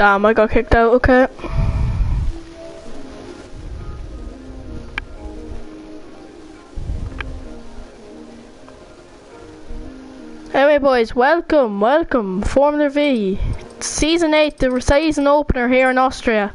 Damn, I got kicked out, okay. Anyway boys, welcome, Formula V. Season 8, the season opener here in Austria.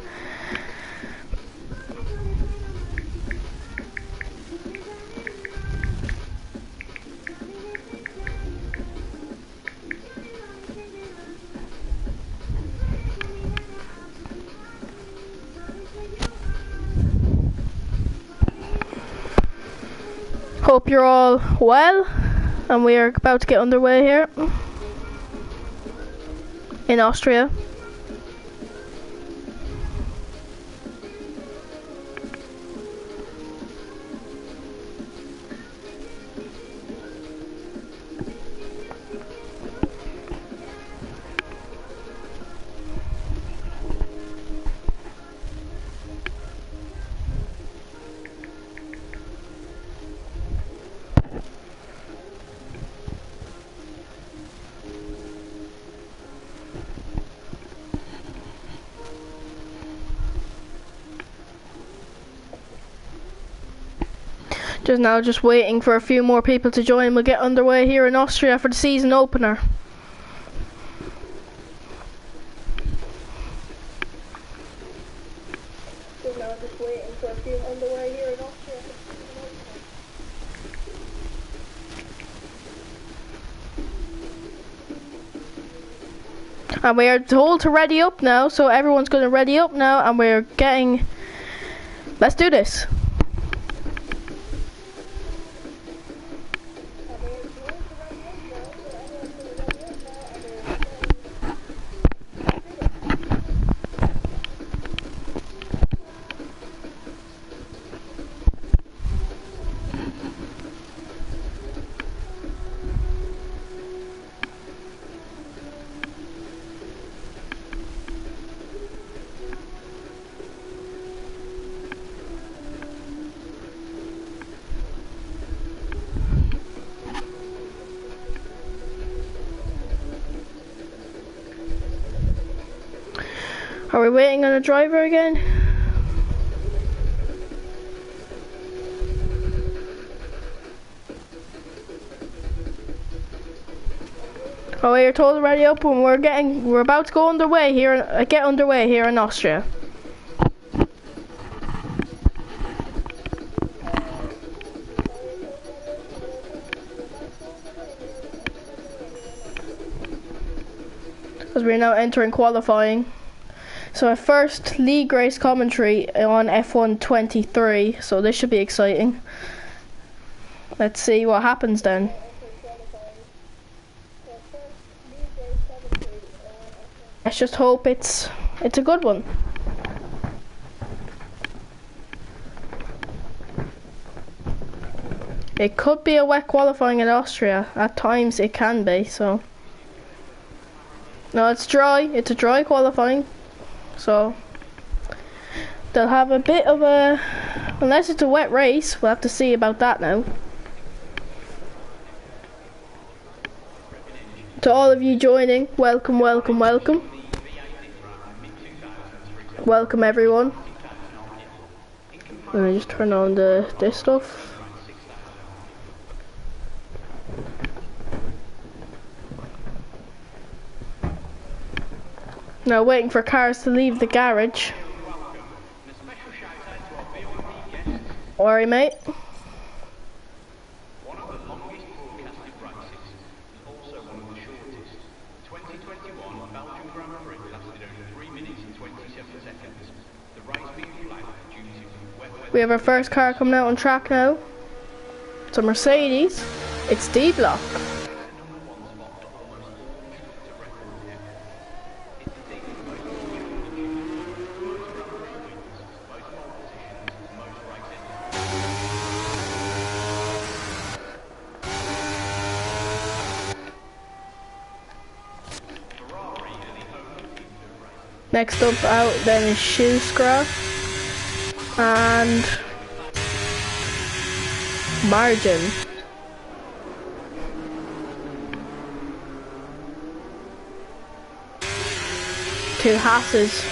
Hope you're all well, and we are about to get underway here in Austria. Just waiting for a few more people to join. We'll get underway here in Austria for the season opener. And we are told to ready up now, so everyone's going to ready up now, and we're getting... Let's do this. Are we waiting on a driver again? Oh, you're told to ready up, and we're about to go underway here. Get underway here in Austria. Because we're now entering qualifying. So our first league race commentary on F1 23, so this should be exciting. Let's see what happens then. Let's just hope it's a good one. It could be a wet qualifying in Austria. At times it can be, so. No, it's dry. It's a dry qualifying. So they'll have a bit of a, unless it's a wet race, we'll have to see about that now. To all of you joining, welcome. Welcome everyone. Let me just turn on this stuff. Now waiting for cars to leave the garage. Alright, mate. One of the longest broadcasted races, also one of the shortest. 2021 Belgian Grand Prix lasted only 3 minutes and 27 seconds. The race being flagged due to wet weather. We have our first car coming out on track now. It's a Mercedes. It's D-Block. Next up out then is Shoescraft and Margin. two Hasses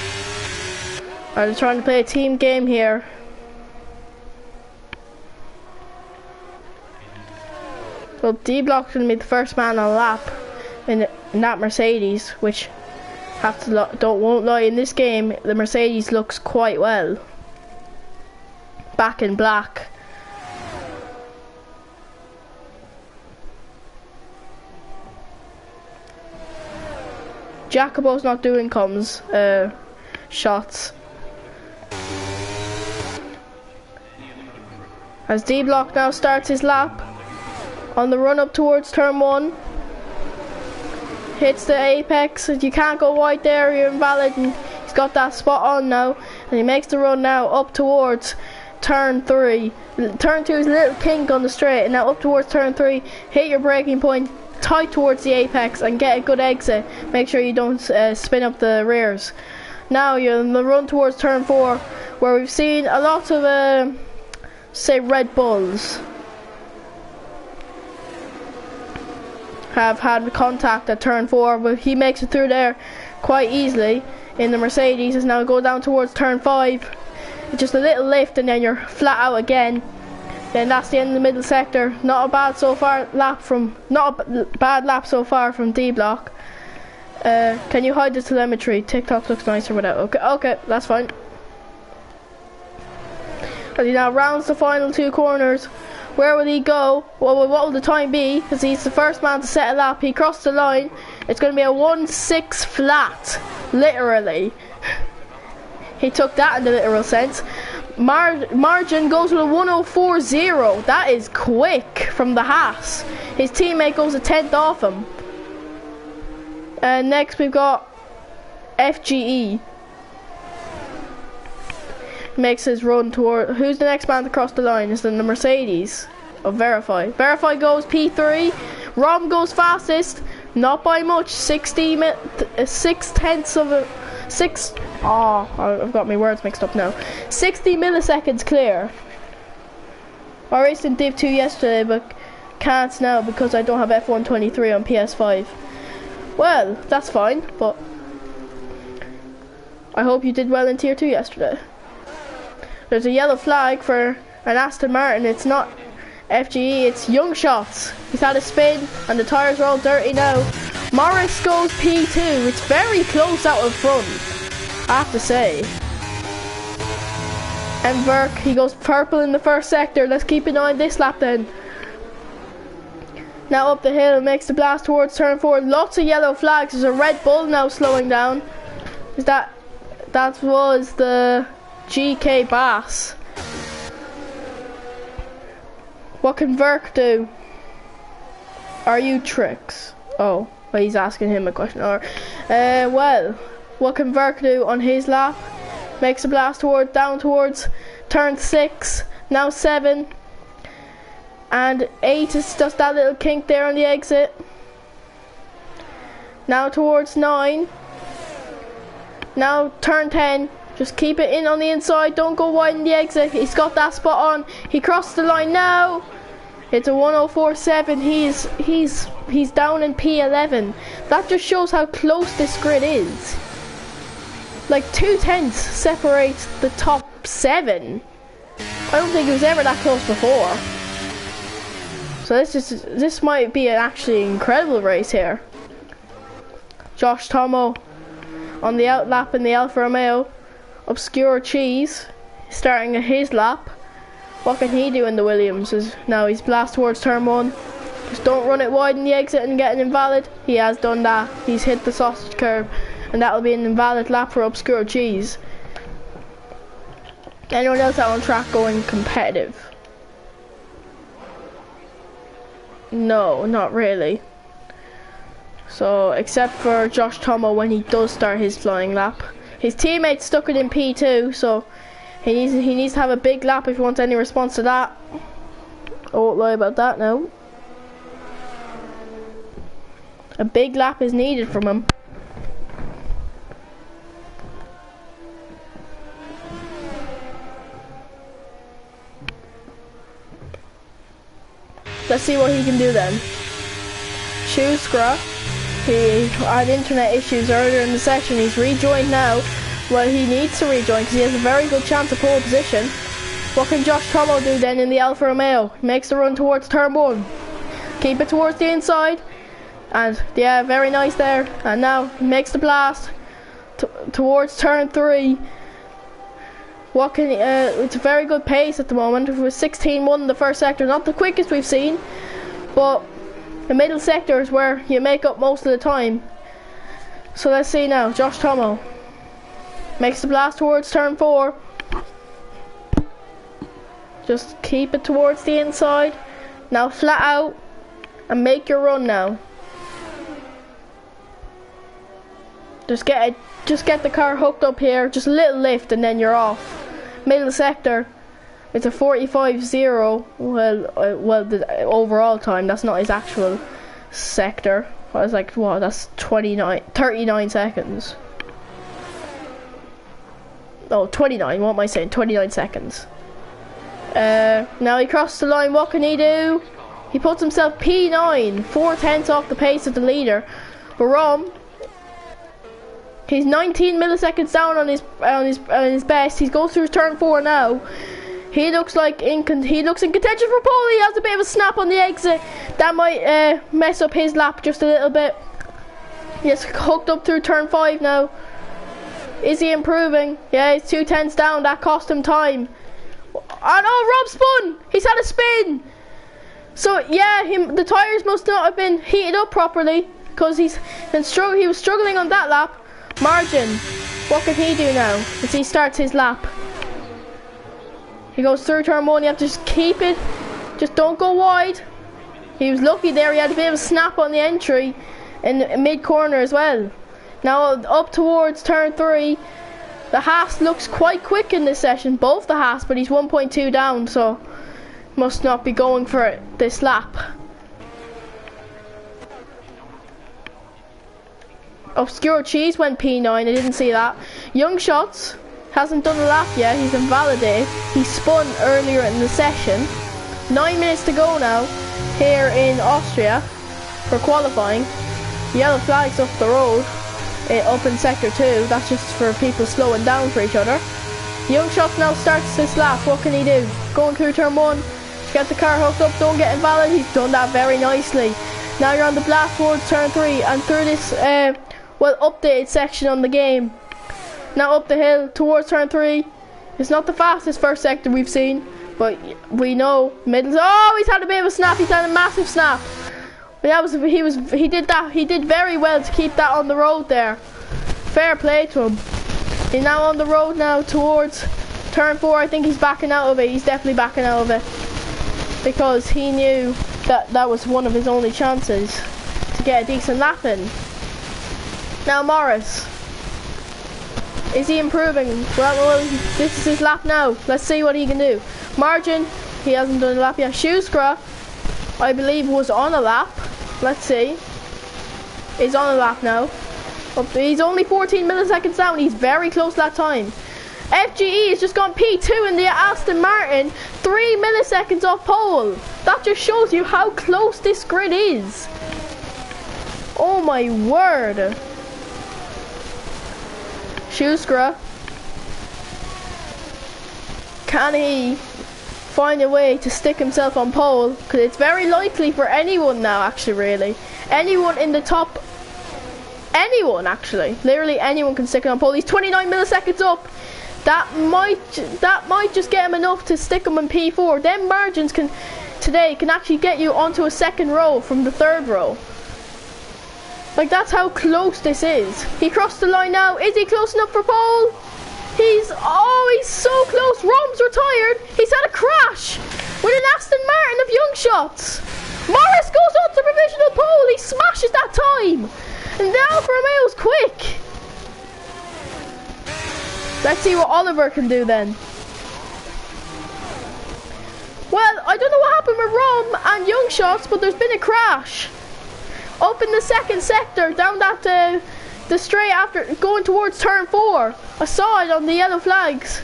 are trying to play a team game here. Well, D-Block's going to be the first man on lap in that Mercedes, which won't lie, in this game the Mercedes looks quite well. Back in black. Jacobo's not doing comms shots. As D-Block now starts his lap on the run up towards turn 1. Hits the apex. You can't go wide there, you're invalid, and he's got that spot on now, and he makes the run now up towards turn 3. Turn 2 is a little kink on the straight, and now up towards turn 3. Hit your braking point tight towards the apex and get a good exit. Make sure you don't spin up the rears. Now you're on the run towards turn 4, where we've seen a lot of say Red Bulls have had contact at turn 4, but he makes it through there quite easily in the Mercedes. As now go down towards turn 5. It's just a little lift and then you're flat out again. Then that's the end of the middle sector. Not a bad lap so far from D-Block. Can you hide the telemetry? TikTok looks nicer without. Okay, that's fine. As he now rounds the final 2 corners. Where will he go? Well, what will the time be? Because he's the first man to set a lap. He crossed the line. It's going to be a 1.6 flat. Literally. He took that in the literal sense. Margin goes with a 1.040. That is quick from the Haas. His teammate goes a 10th off him. And next we've got FGE. Makes his run toward. Who's the next man to cross the line? Is it the Mercedes? Of Verify. Verify goes P3. Rom goes fastest. Not by much. 6 tenths of a. I've got my words mixed up now. 60 milliseconds clear. I raced in Div 2 yesterday, but can't now because I don't have F123 on PS5. Well, that's fine, but I hope you did well in Tier 2 yesterday. There's a yellow flag for an Aston Martin. It's not FGE, it's Young Shots. He's had a spin and the tyres are all dirty now. Morris goes P2. It's very close out in front, I have to say. And Verk, he goes purple in the first sector. Let's keep an eye on this lap then. Now up the hill, makes the blast towards turn 4. Lots of yellow flags. There's a Red Bull now slowing down. That was the GK Bass. What can Verk do? Are you tricks? Oh, well, he's asking him a question. Or, well, what can Verk do on his lap? Makes a blast down towards turn 6. Now 7. And 8 is just that little kink there on the exit. Now towards 9. Now turn 10. Just keep it in on the inside. Don't go wide in the exit. He's got that spot on. He crossed the line now. It's a 1.047. He's down in P11. That just shows how close this grid is. Like 2 tenths separates the top 7. I don't think it was ever that close before. So this might be an actually incredible race here. Josh Tomo on the outlap in the Alfa Romeo. Obscure Cheese starting at his lap. What can he do in the Williams? Now he's blast towards turn 1. Just don't run it wide in the exit and get an invalid. He has done that. He's hit the sausage curb, and that'll be an invalid lap for Obscure Cheese. Anyone else out on track going competitive? No, not really. So except for Josh Tomo when he does start his flying lap. His teammate stuck it in P2, so he needs to have a big lap if he wants any response to that. I won't lie about that now. A big lap is needed from him. Let's see what he can do then. Shoe scrap. He had internet issues earlier in the session. He's rejoined now. Well, he needs to rejoin because he has a very good chance of pole position. What can Josh Tomo do then in the Alfa Romeo? He makes the run towards turn 1. Keep it towards the inside. And yeah, very nice there. And now he makes the blast towards turn 3. What can it's a very good pace at the moment. It was 16-1 in the first sector, not the quickest we've seen, but the middle sector is where you make up most of the time. So let's see now. Josh Tomo makes the blast towards turn 4. Just keep it towards the inside. Now flat out and make your run now. Just get the car hooked up here, just a little lift and then you're off. Middle sector, it's a 45.0. Well, the overall time, that's not his actual sector. I was like, wow, that's 39 seconds. Oh, 29, what am I saying? 29 seconds. Now he crossed the line, what can he do? He puts himself P9, 4/10 off the pace of the leader. But Rom, he's 19 milliseconds down on his best. He goes through turn 4 now. He looks in contention for pole. He has a bit of a snap on the exit. That might mess up his lap just a little bit. He's hooked up through turn 5 now. Is he improving? Yeah, he's 2/10 down. That cost him time. Oh no, Rob spun. He's had a spin. So yeah, the tires must not have been heated up properly because he was struggling on that lap. Margin, what can he do now as he starts his lap? He goes through turn 1, you have to just keep it, just don't go wide. He was lucky there, he had a bit of a snap on the entry in the mid corner as well. Now up towards turn 3, the Haas looks quite quick in this session, both the Haas, but he's 1.2 down, so must not be going for it this lap. Obscure Cheese went P9, I didn't see that. Young Shots hasn't done a lap yet, he's invalidated. He spun earlier in the session. 9 minutes to go now here in Austria for qualifying. Yellow flags up the road, up in sector 2. That's just for people slowing down for each other. Young Shots now starts this lap. What can he do? Going through turn 1, get the car hooked up, don't get invalid. He's done that very nicely. Now you're on the blast towards turn 3 and through this updated section on the game. Now up the hill towards turn 3. It's not the fastest first sector we've seen, but we know middle. Oh, he's had a bit of a snap. He's had a massive snap. But he did very well to keep that on the road there. Fair play to him. He's now on the road now towards turn 4. I think he's backing out of it. He's definitely backing out of it because he knew that was one of his only chances to get a decent lap in. Now Morris, is he improving? Well, this is his lap now. Let's see what he can do. Margin, he hasn't done a lap yet. Schuskra, I believe, was on a lap. Let's see. He's on a lap now. He's only 14 milliseconds down. He's very close that time. FGE has just gone P2 in the Aston Martin. 3 milliseconds off pole. That just shows you how close this grid is. Oh my word. Schuskra, can he find a way to stick himself on pole? Because it's very likely for anyone now, actually, really. Anyone in the top, anyone actually, literally anyone can stick it on pole. He's 29 milliseconds up. That might just get him enough to stick him in P4. Them margins can actually get you onto a second row from the third row. Like, that's how close this is. He crossed the line now. Is he close enough for pole? He's so close. Rom's retired. He's had a crash with an Aston Martin of Young Shots. Morris goes on to provisional pole. He smashes that time. And the Alfa Romeo's quick. Let's see what Oliver can do then. Well, I don't know what happened with Rom and Young Shots, but there's been a crash. Up in the second sector, down that the straight after going towards turn 4. I saw it on the yellow flags.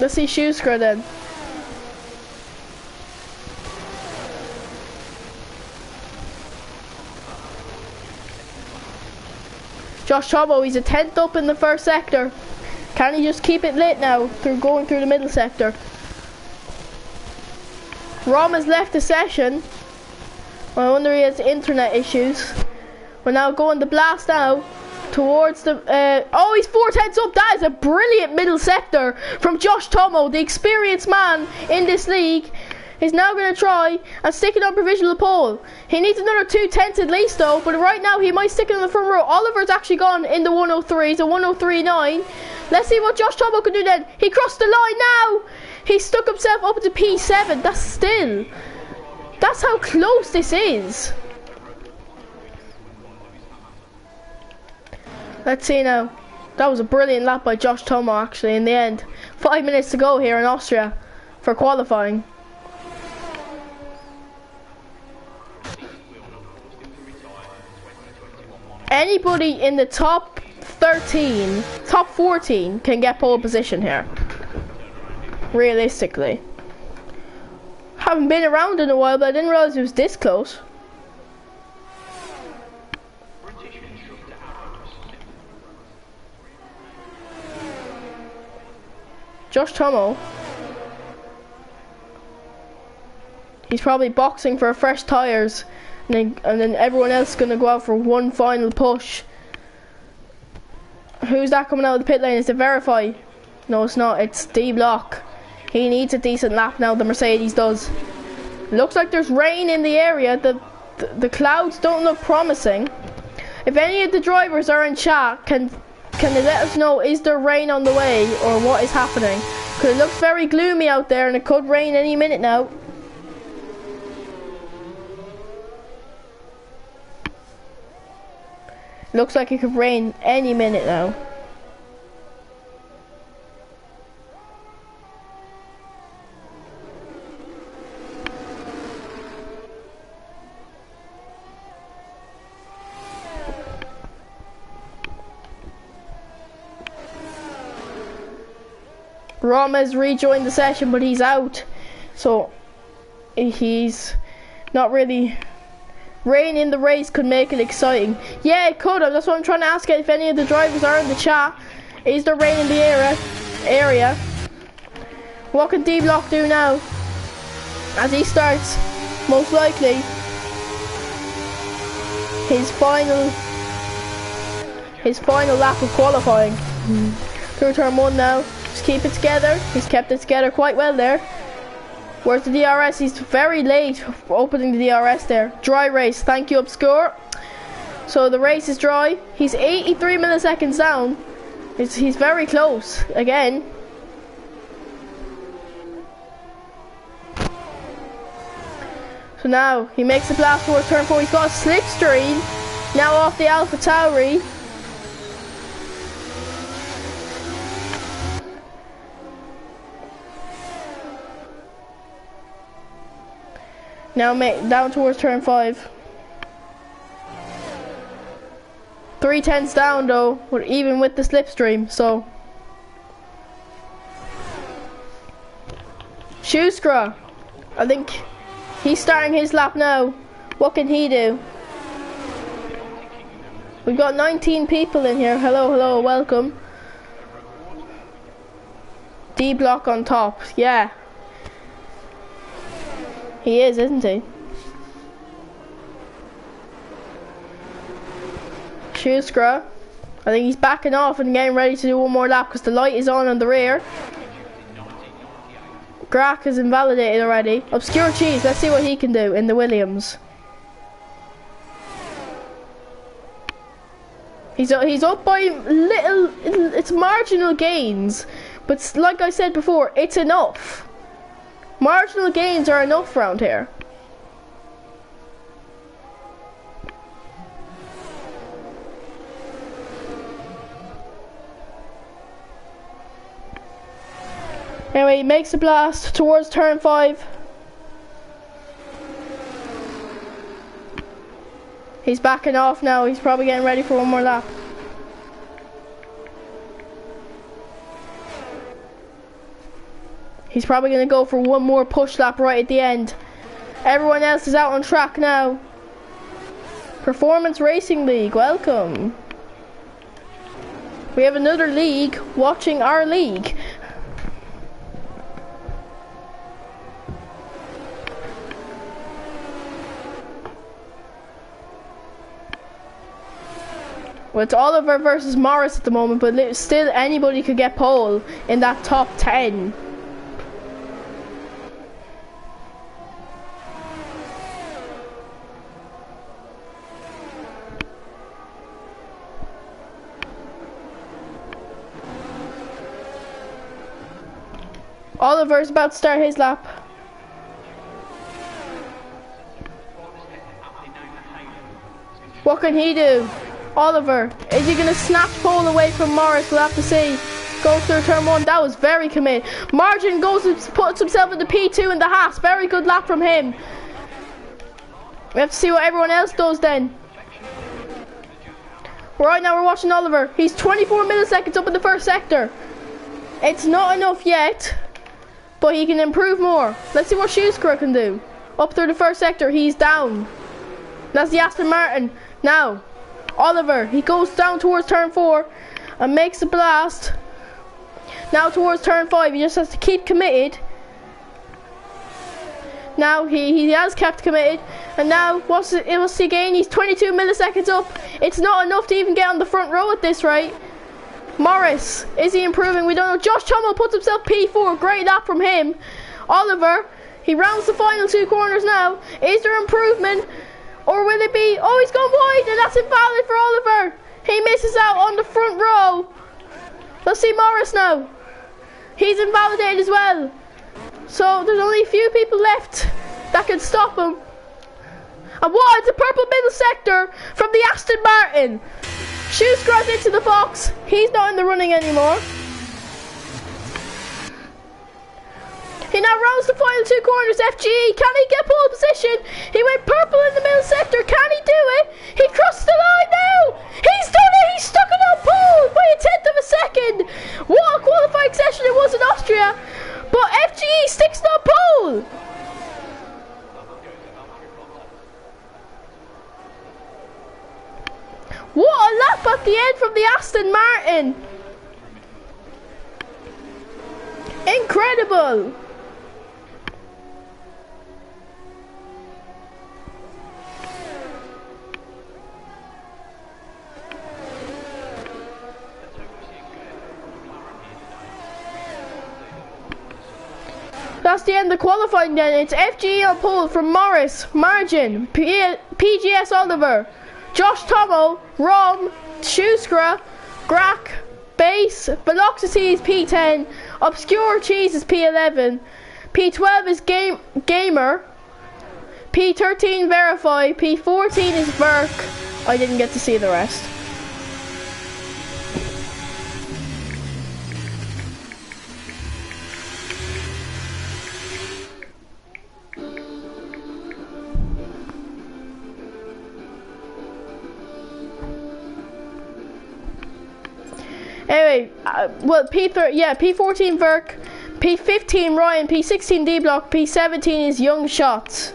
Let's see Schuster then. Josh Tomo, he's a 10th up in the first sector. Can he just keep it lit now through going through the middle sector? Rom has left the session. I wonder he has internet issues. We're now going to blast now towards the oh, he's 4/10 up. That is a brilliant middle sector from Josh Tomo, the experienced man in this league. He's now going to try and stick it on provisional pole. He needs another 2/10 at least though, but right now he might stick it in the front row. Oliver's actually gone in the 103s, a 103.9. Let's see what Josh Tomo can do then. He crossed the line now. He stuck himself up to P7. That's how close this is. Let's see now. That was a brilliant lap by Josh Tomo actually in the end. 5 minutes to go here in Austria for qualifying. Anybody in the top 13, top 14 can get pole position here. Realistically. Haven't been around in a while, but I didn't realize it was this close. Josh Tomo. He's probably boxing for fresh tyres. And then everyone else is going to go out for one final push. Who's that coming out of the pit lane? Is it Verify? No, it's not. It's D-Block. He needs a decent lap now, the Mercedes does. Looks like there's rain in the area. The clouds don't look promising. If any of the drivers are in chat, can they let us know, is there rain on the way or what is happening? Because it looks very gloomy out there and it could rain any minute now. Looks like it could rain any minute now. Rom has rejoined the session, but he's out. So he's not really... Rain in the race could make it exciting. Yeah, it could have. That's what I'm trying to ask if any of the drivers are in the chat. Is there rain in the area? What can D-Block do now? As he starts, most likely, his final lap of qualifying. Through turn 1 now. Just keep it together. He's kept it together quite well there. Where's the DRS? He's very late opening the DRS there. Dry race, thank you Obscure. So the race is dry. He's 83 milliseconds down. He's very close again. So now he makes a blast towards turn 4. He's got a slipstream now off the Alpha Tauri. Now down towards turn 5. 3/10s down though, even with the slipstream, so. Schuster, I think he's starting his lap now. What can he do? We've got 19 people in here. Hello, welcome. D-Block on top, yeah. He is, isn't he? Schuster, I think he's backing off and getting ready to do one more lap because the light is on the rear. Grach is invalidated already. Obscure Cheese, let's see what he can do in the Williams. He's up by little, it's marginal gains, but like I said before, it's enough. Marginal gains are enough around here. Anyway, he makes a blast towards turn 5. He's backing off now. He's probably getting ready for one more lap. He's probably going to go for one more push lap right at the end. Everyone else is out on track now. Performance Racing League, welcome. We have another league watching our league. Well, it's Oliver versus Morris at the moment, but still anybody could get pole in that top 10. Oliver's about to start his lap. What can he do? Oliver, is he going to snatch pole away from Morris? We'll have to see. Goes through turn 1. That was very committed. Margin goes and puts himself in the P2 in the Haas. Very good lap from him. We have to see what everyone else does then. Right now we're watching Oliver. He's 24 milliseconds up in the first sector. It's not enough yet, but he can improve more. Let's see what Schuster can do. Up through the first sector, he's down. That's the Aston Martin. Now, Oliver, he goes down towards turn 4 and makes a blast. Now towards turn 5, he just has to keep committed. Now he has kept committed, and now what's he gain? He's 22 milliseconds up. It's not enough to even get on the front row at this rate. Morris, is he improving? We don't know. Josh Chummel puts himself P4. Great lap from him. Oliver, he rounds the final 2 corners now. Is there improvement? Or will it be, oh, he's gone wide, and that's invalid for Oliver. He misses out on the front row. Let's see Morris now. He's invalidated as well. So there's only a few people left that can stop him. And what? It's a purple middle sector from the Aston Martin. Schuster into the box. He's not in the running anymore. He now rounds the final 2 corners. FGE, can he get pole position? He went purple in the middle sector. Can he do it? He crossed the line now. He's done it. He's stuck it on pole by a 1/10 of a second. What a qualifying session it was in Austria. But FGE sticks on pole. What a lap at the end from the Aston Martin. Incredible. That's the end of the qualifying then. It's FGE on pole from Morris, Margin, PGS Oliver, Josh Tomo, Rom, Schuster, Grack, Base, Velocity is P10, Obscure Cheese is P11, P12 is Gamer, P13 Verify, P14 is Verk. I didn't get to see the rest. Anyway, well, P14 Verk, P15 Ryan, P16 D-Block, P17 is Young Shots.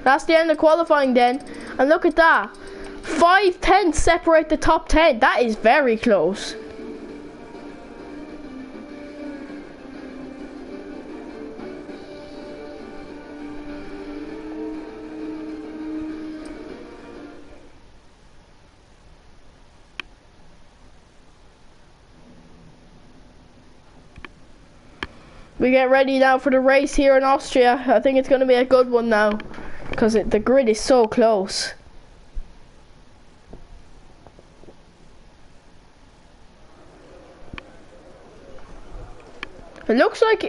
That's the end of qualifying then, and look at that. 5/10 separate the top 10. That is very close. We get ready now for the race here in Austria. I think it's going to be a good one now, because the grid is so close. It looks like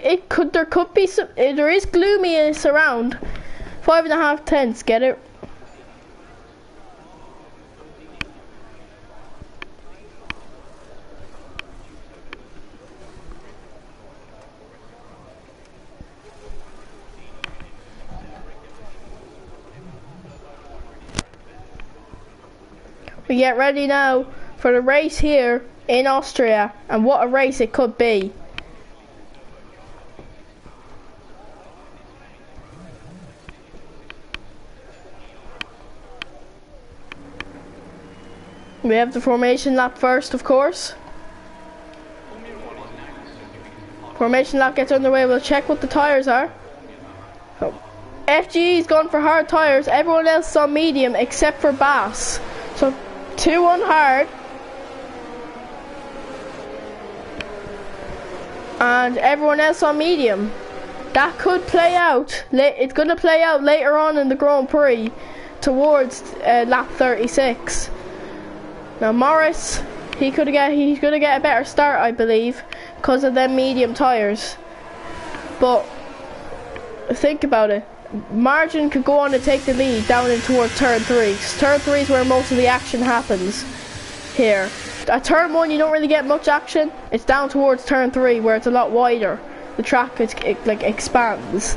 there could be some, there is gloominess around. 5.5 tenths, get it? We get ready now for the race here in Austria, and what a race it could be. We have the formation lap first, of course. Formation lap gets underway. We'll check what the tyres are. FGE's gone for hard tyres. Everyone else is on medium except for Bass. So 2 on hard. And everyone else on medium. That could play out. It's going to play out later on in the Grand Prix towards lap 36. Now Morris, he's going to get a better start, I believe, because of them medium tyres. But think about it. Margin could go on to take the lead down in towards turn 3. Turn 3 is where most of the action happens here. At turn 1 you don't really get much action. It's down towards turn 3 where it's a lot wider. The track like expands.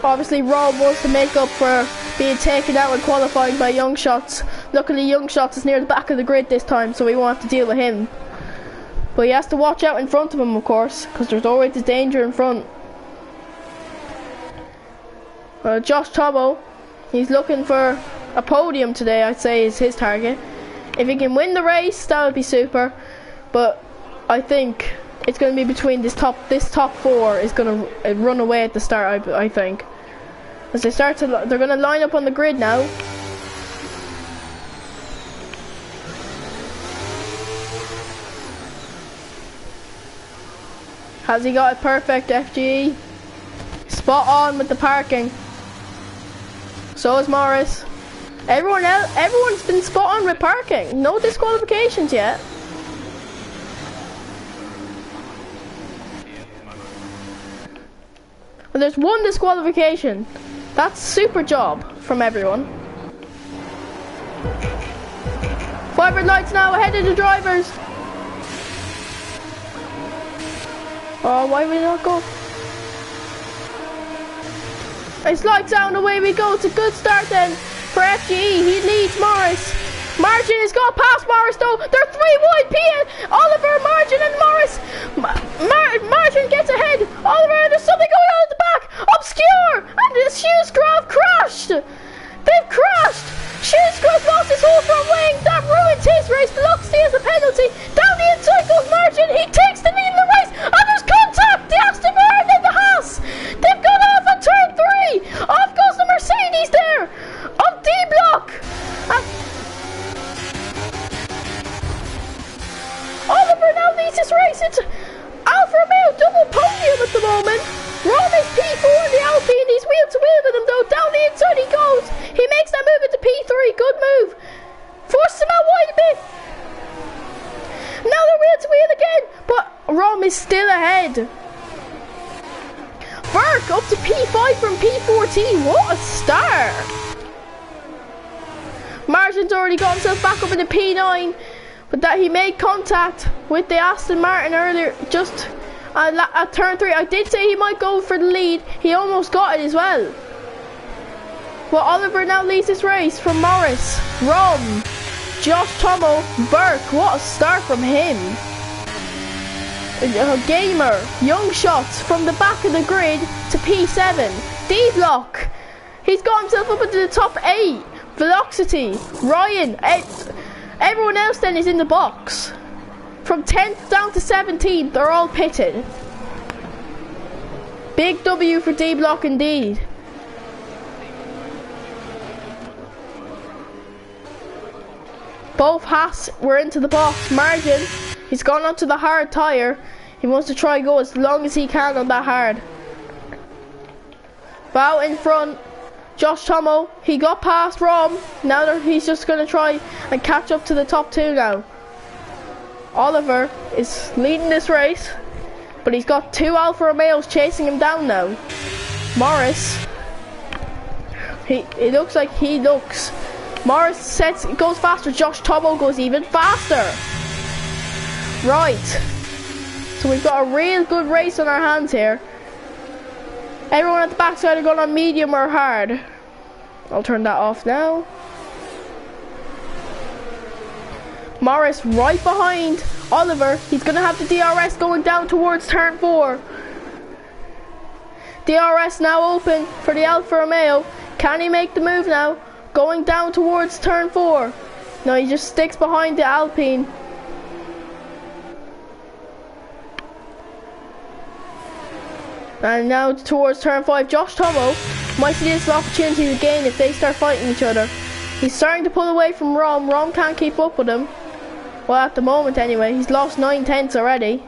Obviously Rob wants to make up for being taken out in qualifying by Young Shots. Luckily Young Shots is near the back of the grid this time, so we won't have to deal with him. But he has to watch out in front of him, of course, because there's always this danger in front. Josh Tobo, he's looking for a podium today, I'd say is his target. If he can win the race, that would be super. But I think it's going to be between this top 4 is going to run away at the start, I think. As they start to, they're going to line up on the grid now. Has he got it perfect, FGE? Spot on with the parking. So is Morris. Everyone's been spot on with parking. No disqualifications yet. And there's 1 disqualification. That's super job from everyone. 5 red lights now ahead of the drivers. Oh, why would he not go? It's lights out and away we go. It's a good start then for FGE. He leads Morris. Margin has got past Morris though. They're 3 wide. Oliver, Margin and Morris. Margin gets ahead. Oliver, there's something going on at the back. Obscure. And the Shoescroft crashed. They've crashed. Shoescroft lost his whole front wing. That ruined his race. Velocity as a penalty. Down the inside goes Margin. He takes the lead in the race. And there's contact. The Aston Martin and the Haas. They've gone off on turn 3. Off goes the Mercedes there. On D block. Oliver now leads this race. It's Alfa Romeo double podium at the moment. Ron is P4 in the Alpine. He's wheel to wheel with him though. Down the inside he goes. He makes that move into P3. Good move. Forces him out wide a bit. Now they're wheel to wheel again. But Rom is still ahead. Burke up to P5 from P14. What a start. Martin's already got himself back up into P9. But that he made contact with the Aston Martin earlier, just at turn 3. I did say he might go for the lead. He almost got it as well. Well, Oliver now leads this race from Morris, Rom, Josh Tomo, Burke. What a start from him. Gamer, Young Shots from the back of the grid to P7. D-Block. He's got himself up into the top 8. Velocity, Ryan. Everyone else then is in the box. From 10th down to 17th, they're all pitted. Big W for D-Block indeed. Both Haas were into the box. Margin, he's gone onto the hard tyre. He wants to try go as long as he can on that hard. Bow in front. Josh Tomo, he got past Rom. Now he's just going to try and catch up to the top 2 now. Oliver is leading this race, but he's got 2 Alfa Romeos chasing him down now. Morris, it looks like he looks. Morris goes faster. Josh Tomo goes even faster. Right. So we've got a real good race on our hands here. Everyone at the backside are going on medium or hard. I'll turn that off now. Morris right behind Oliver. He's going to have the DRS going down towards turn 4. DRS now open for the Alfa Romeo. Can he make the move now? Going down towards turn 4. No, he just sticks behind the Alpine. And now towards turn 5. Josh Tomo might see this opportunity to gain if they start fighting each other. He's starting to pull away from Rom. Rom can't keep up with him. Well, at the moment anyway. He's lost 9 tenths already.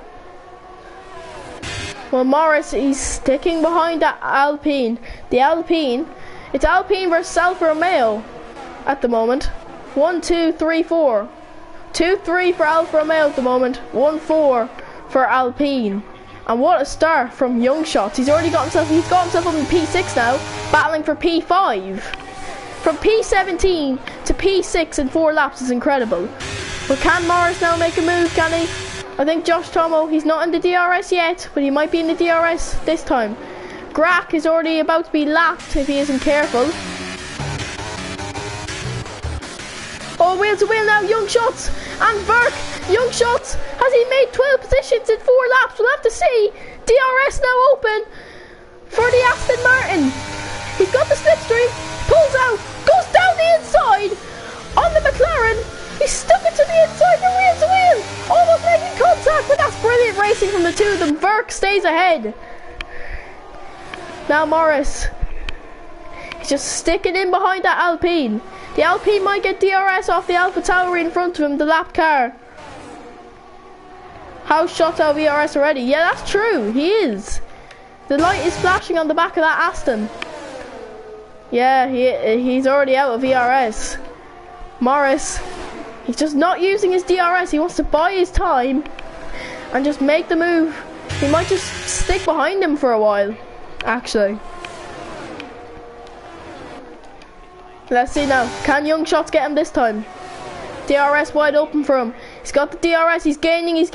Well, Morris, he's sticking behind that Alpine. The Alpine, it's Alpine versus Alfa Romeo at the moment. 1, 2, 3, 4. 2, 3 for Alfa Romeo at the moment. 1, 4 for Alpine. And what a start from Young Shots. He's got himself up in P6 now, battling for P5. From P17 to P6 in 4 laps is incredible. But can Morris now make a move, can he? I think Josh Tomo, he's not in the DRS yet, but he might be in the DRS this time. Grach is already about to be lapped if he isn't careful. Oh, wheel to wheel now, Young Shots and Verk. Young Shots, has he made 12 positions in 4 laps? We'll have to see. DRS now open for the Aston Martin. He's got the slipstream, pulls out, goes down the inside on the McLaren. He stuck it to the inside from wheel to wheel, almost making contact, but that's brilliant racing from the two of them. Verk stays ahead. Now Morris, he's just sticking in behind that Alpine. The Alpine might get DRS off the Alpha Tauri in front of him, the lap car. House shot out VRS already. Yeah, that's true, he is. The light is flashing on the back of that Aston. Yeah, he's already out of VRS. Morris, he's just not using his DRS. He wants to buy his time and just make the move. He might just stick behind him for a while, actually. Let's see now. Can Young Shots get him this time? DRS wide open for him. He's got the DRS. He's gaining. He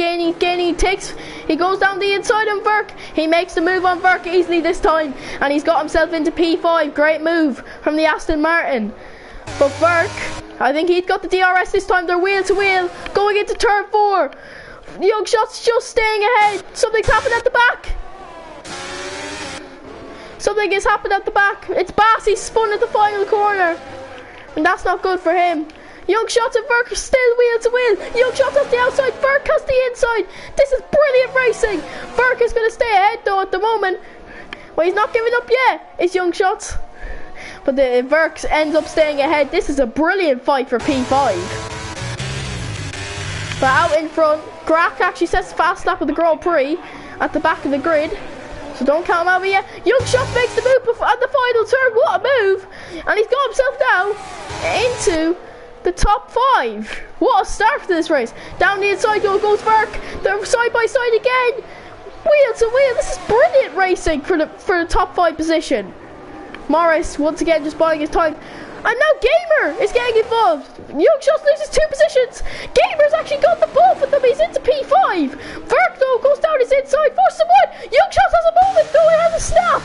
goes down the inside on Verk. He makes the move on Verk easily this time. And he's got himself into P5. Great move from the Aston Martin. But Verk, I think he's got the DRS this time. They're wheel to wheel. Going into turn 4. Young Shots just staying ahead. Something's happened at the back. Something has happened at the back. It's Bass. He's spun at the final corner. And that's not good for him. Young Shots and Verk are still wheel to wheel. Young Shots has the outside. Verk has the inside. This is brilliant racing. Verk is going to stay ahead though at the moment. Well, he's not giving up yet. It's Young Shots. But the Verk ends up staying ahead. This is a brilliant fight for P5. But out in front, Grach actually sets fast lap of the Grand Prix at the back of the grid. So don't count him out yet. Young Shots makes the move at the final turn. What a move. And he's got himself now into the top 5. What a start to this race. Down the inside goes Verk. They're side by side again. Wheel to wheel. This is brilliant racing for the top 5 position. Morris once again just buying his time. And now Gamer is getting involved. Young Shots loses 2 positions. Gamer's actually got the ball for them. He's into P5. Verk though goes down his inside. Force someone. Young Shots has a moment though. It has a snap.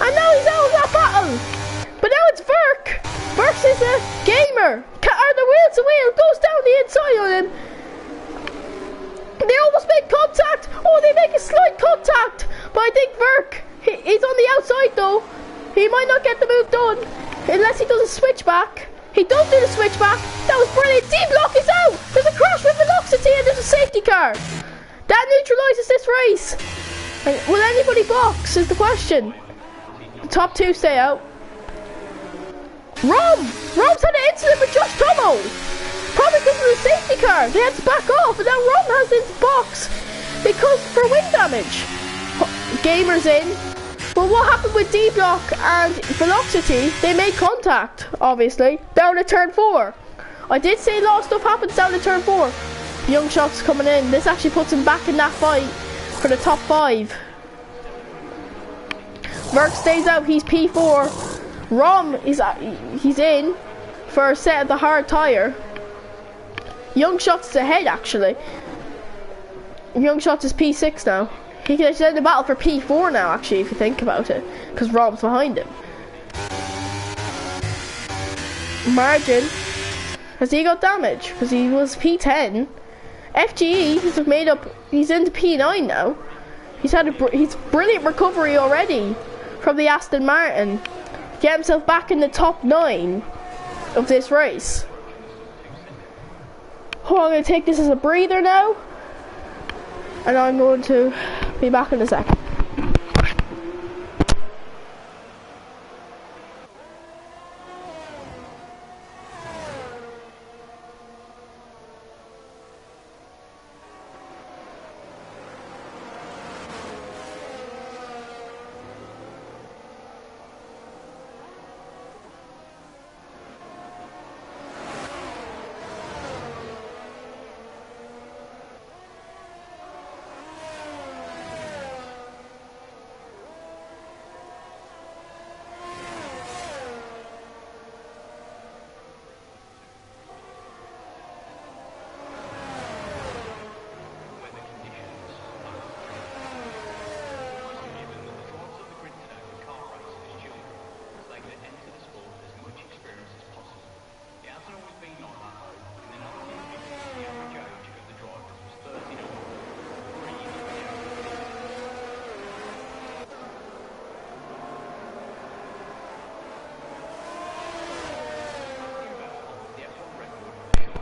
And now he's out of that battle. But now it's Verk. Verk is a Gamer. Are the wheel to wheel. Goes down the inside on him. They almost make contact. Oh, they make a slight contact. But I think Verk, he's on the outside though. He might not get the move done. Unless he does a switchback. He does do the switchback. That was brilliant. D-Block is out. There's a crash with Velocity and there's a safety car. That neutralises this race. And will anybody box is the question. The top 2 stay out. Rom's had an incident with Josh Tomo. Probably because of the safety car. They had to back off and now Rom has this box because for wing damage. Gamer's in. Well, what happened with D-Block and Velocity? They made contact, obviously, down at turn 4. I did say a lot of stuff happens down at turn 4. Young Shots coming in. This actually puts him back in that fight for the top 5. Verk stays out. He's P4. Rom he's in for a set of the hard tyre. Young Shots is ahead actually. Young Shots is P6 now. He's in the battle for P4 now, actually, if you think about it, because Rob's behind him. Margin Has he got damage? Because he was P10. FGE, he's made up, he's into P9 now. He's brilliant recovery already from the Aston Martin. Get himself back in the top 9 of this race. Oh, I'm going to take this as a breather now. And I'm going to be back in a second.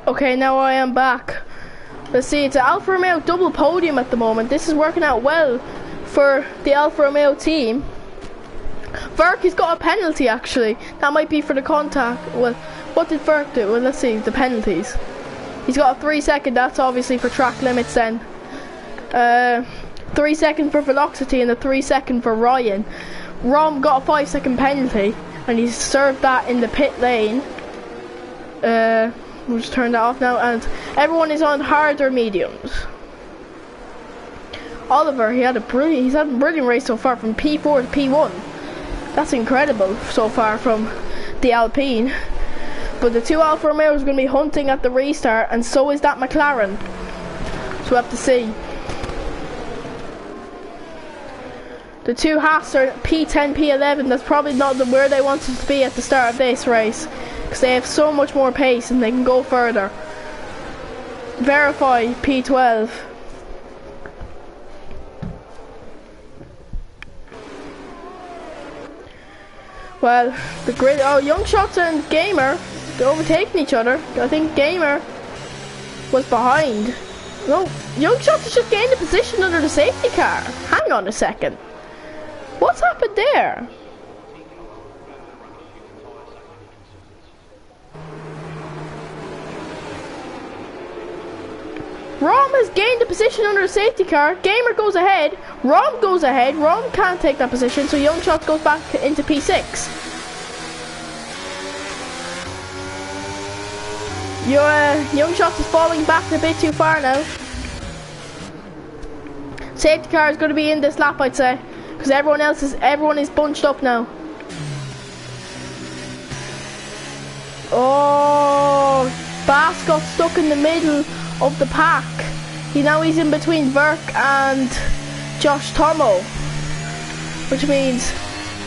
Okay, now I am back. Let's see, it's an Alfa Romeo double podium at the moment. This is working out well for the Alfa Romeo team. Verk has got a penalty actually. That might be for the contact. Well, what did Verk do? Well, let's see, the penalties. He's got a 3-second, that's obviously for track limits then. 3 seconds for velocity and a 3-second for Ryan. Rom got a 5-second penalty and he's served that in the pit lane. We'll just turn that off now, and everyone is on harder mediums. Oliver, he's had a brilliant race so far from P4 to P1. That's incredible so far from the Alpine. But the two Alfa Romeos are going to be hunting at the restart, and so is that McLaren. So we'll have to see. The two Haas are P10, P11. That's probably not where they wanted to be at the start of this race, because they have so much more pace and they can go further. Verify P12. Well, the grid. Oh, Young Shots and Gamer, they're overtaking each other. I think Gamer was behind. No, Young Shots has just gained a position under the safety car. Hang on a second. What's happened there? Rom has gained a position under the safety car. Gamer goes ahead. Rom goes ahead. Rom can't take that position, so Young Shots goes back into P6. Young Shots is falling back a bit too far now. Safety car is going to be in this lap, I'd say, because everyone is bunched up now. Oh, Bass got stuck in the middle of the pack. He's in between Verk and Josh Tomo, which means,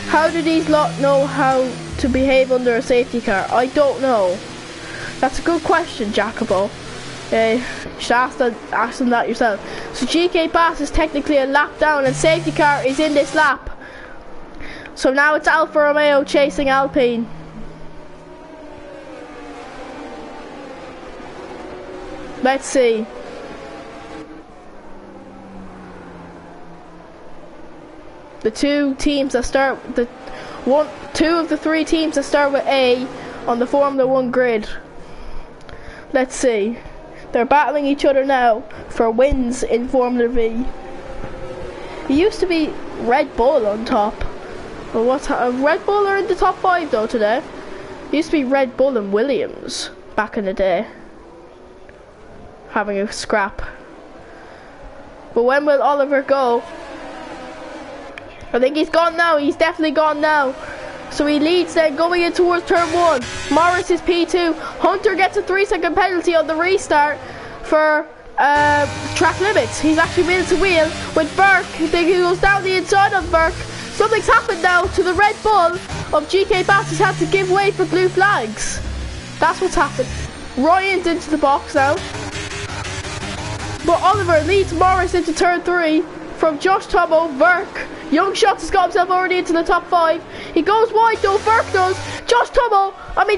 how do these lot know how to behave under a safety car? I don't know. That's a good question, Jacobo. You should ask them that yourself. So GK Bass is technically a lap down and safety car is in this lap. So now it's Alfa Romeo chasing Alpine. Let's see. The two teams that start, two of the three teams that start with A on the Formula 1 grid. Let's see. They're battling each other now for wins in Formula V. It used to be Red Bull on top. But Red Bull are in the top 5 though today. It used to be Red Bull and Williams back in the day, having a scrap. But when will Oliver go? I think he's gone now. He's definitely gone now. So he leads then going in towards turn 1. Morris is P2. Hunter gets a 3-second penalty on the restart for track limits. He's actually wheel to wheel with Verk. He goes down the inside of Verk. Something's happened now to the Red Bull of GK Bass. Has had to give way for blue flags. That's what's happened. Ryan's into the box now. But Oliver leads Morris into turn 3 from Josh Tomo, Verk. Young Shots has got himself already into the top 5. He goes wide though, Verk does.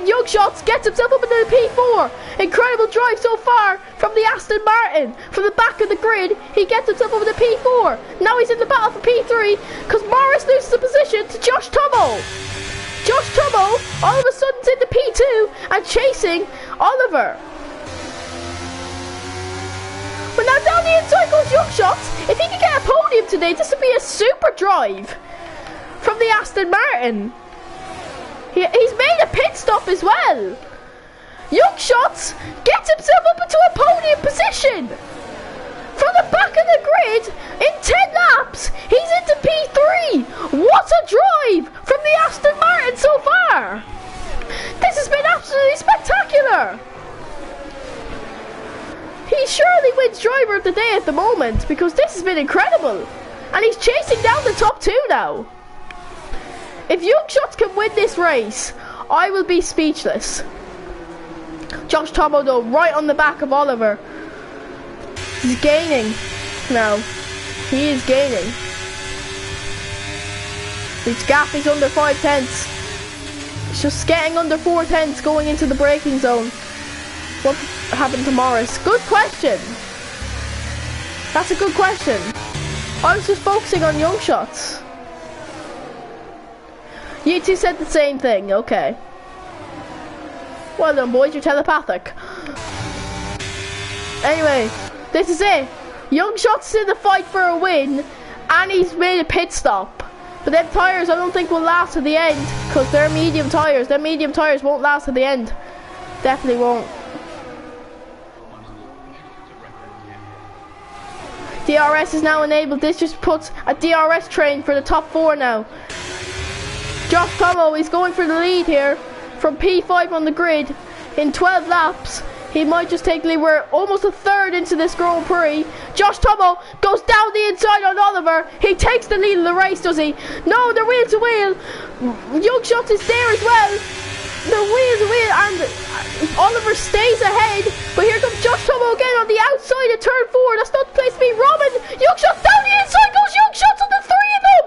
Young Shots gets himself up into the P4. Incredible drive so far from the Aston Martin. From the back of the grid, he gets himself up into P4. Now he's in the battle for P3 because Morris loses the position to Josh Tomo. Josh Tomo all of a sudden is into P2 and chasing Oliver. But now down the inside goes Young Shots. If he can get a podium today, this would be a super drive from the Aston Martin. He's made a pit stop as well. Young Shots gets himself up into a podium position. From the back of the grid, in 10 laps, he's into P3. What a drive from the Aston Martin so far. This has been absolutely spectacular. He surely wins driver of the day at the moment because this has been incredible. And he's chasing down the top 2 now. If Young Shots can win this race, I will be speechless. Josh Tomo though, right on the back of Oliver. He's gaining now. He is gaining. His gap is under 5 tenths. It's just getting under 4 tenths going into the braking zone. What happened to Morris? Good question. That's a good question. I was just focusing on Young Shots. You two said the same thing, okay. Well done boys, you're telepathic. Anyway, this is it. Young Shots is in the fight for a win and he's made a pit stop. But them tyres I don't think will last to the end because they're medium tyres. Them medium tyres won't last to the end. Definitely won't. DRS is now enabled. This just puts a DRS train for the top 4 now. Josh Tomo is going for the lead here from P5 on the grid in 12 laps. He might just take the lead. We're almost a third into this Grand Prix. Josh Tomo goes down the inside on Oliver. He takes the lead of the race, does he? No, they're wheel to wheel. Young Shots is there as well. The wheel to wheel and Oliver stays ahead. But here comes Josh Tomo again on the outside of turn 4. That's not the place to be. Robin, Young Shots down the inside goes Young Shots on the 3 of them.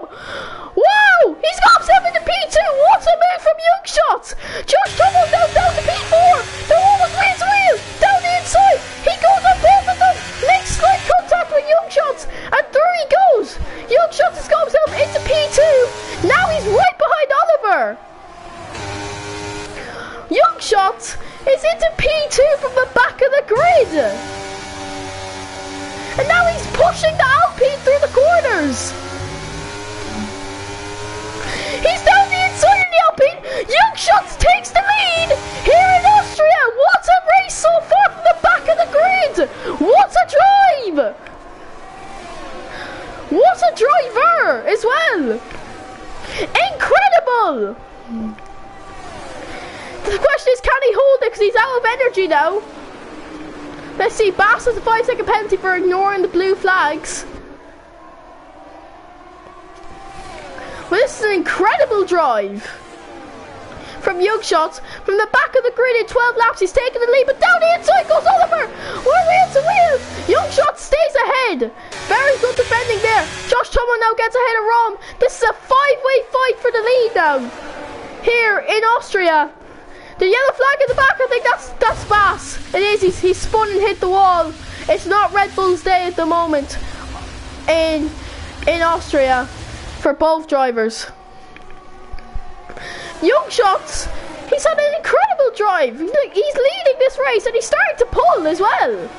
Wow, he's got himself into P2. What a move from Young Shots. Josh Tomo now down to P4. They're almost wheel to wheel. Down the inside. He goes on both of them. Makes slight contact with Young Shots. And through he goes. Young Shots has got himself into P2. Now he's right behind Oliver. Young Shots is into P2 from the back of the grid. And now he's pushing the Alpine through the corners. He's down the inside of the Alpine. Young Shots takes the lead here in Austria. What a race so far from the back of the grid. What a drive. What a driver as well. Incredible. The question is, can he hold it because he's out of energy now? Let's see, Bass has a 5-second penalty for ignoring the blue flags. Well, this is an incredible drive from Young Shots. From the back of the grid in 12 laps, he's taking the lead, but down the inside goes Oliver. We're wheel to wheel. Young Shots stays ahead. Very good defending there. Josh Tomo now gets ahead of Rom. This is a 5-way fight for the lead now. Here in Austria. The yellow flag in the back, I think that's Bass. It is, he's spun and hit the wall. It's not Red Bull's day at the moment in Austria for both drivers. Young Shots, he's had an incredible drive. He's leading this race and he's starting to pull as well.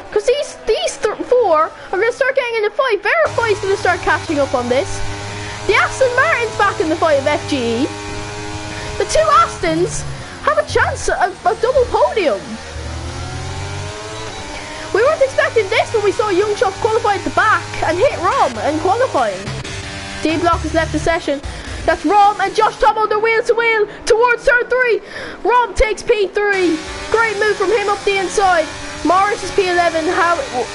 Because these 4 are going to start getting in the fight. Verify's going to start catching up on this. The Aston Martin's back in the fight of FGE. The 2 Astons have a chance at a double podium. We weren't expecting this when we saw Young Shots qualify at the back and hit Rom in qualifying. D-Block has left the session. That's Rom and Josh Tomo, they're wheel to wheel towards turn 3. Rom takes P3. Great move from him up the inside. Morris is P11.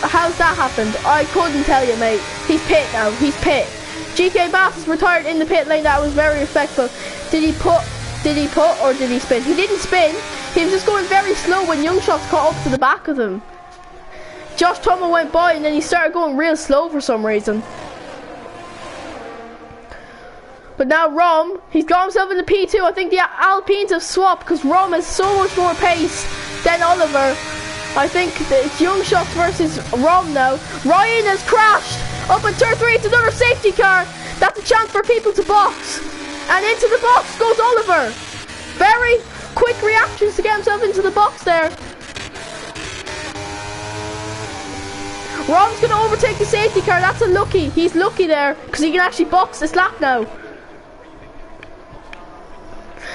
How's that happened? I couldn't tell you, mate. He's pit now. He's pit. GK Bass is retired in the pit lane. That was very respectful. Did he put Did he put or did he spin? He didn't spin. He was just going very slow when Young Shots caught up to the back of him. Josh Tomo went by and then he started going real slow for some reason. But now Rom, he's got himself into P2. I think the Alpines have swapped because Rom has so much more pace than Oliver. I think it's Young Shots versus Rom now. Ryan has crashed up in turn 3. It's another safety car. That's a chance for people to box. And into the box goes Oliver. Very quick reactions to get himself into the box there. Rom's going to overtake the safety car. That's a lucky. He's lucky there because he can actually box this lap now.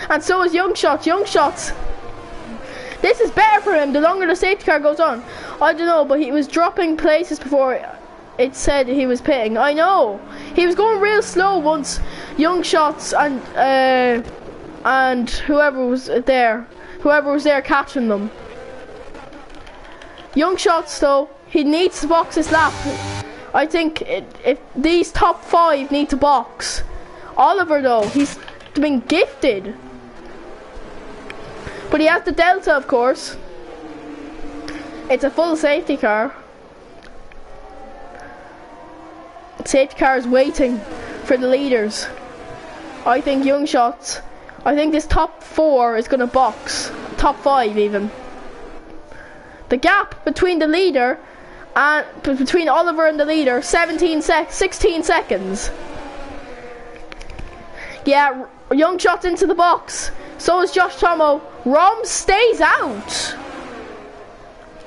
And so is Young Shots. Young Shots. This is better for him the longer the safety car goes on. I don't know, but he was dropping places before it said he was pitting. I know. He was going real slow once Young Shots and whoever was there catching them. Young Shots though, he needs to box this lap. I think if these top 5 need to box. Oliver though, he's been gifted. But he has the Delta, of course. It's a full safety car. Safety car is waiting for the leaders. I think Young Shots. I think this top 4 is going to box. Top 5 even. The gap between the leader and between Oliver and the leader, 16 seconds. Yeah, Young Shots into the box. So is Josh Tomo. Rom stays out.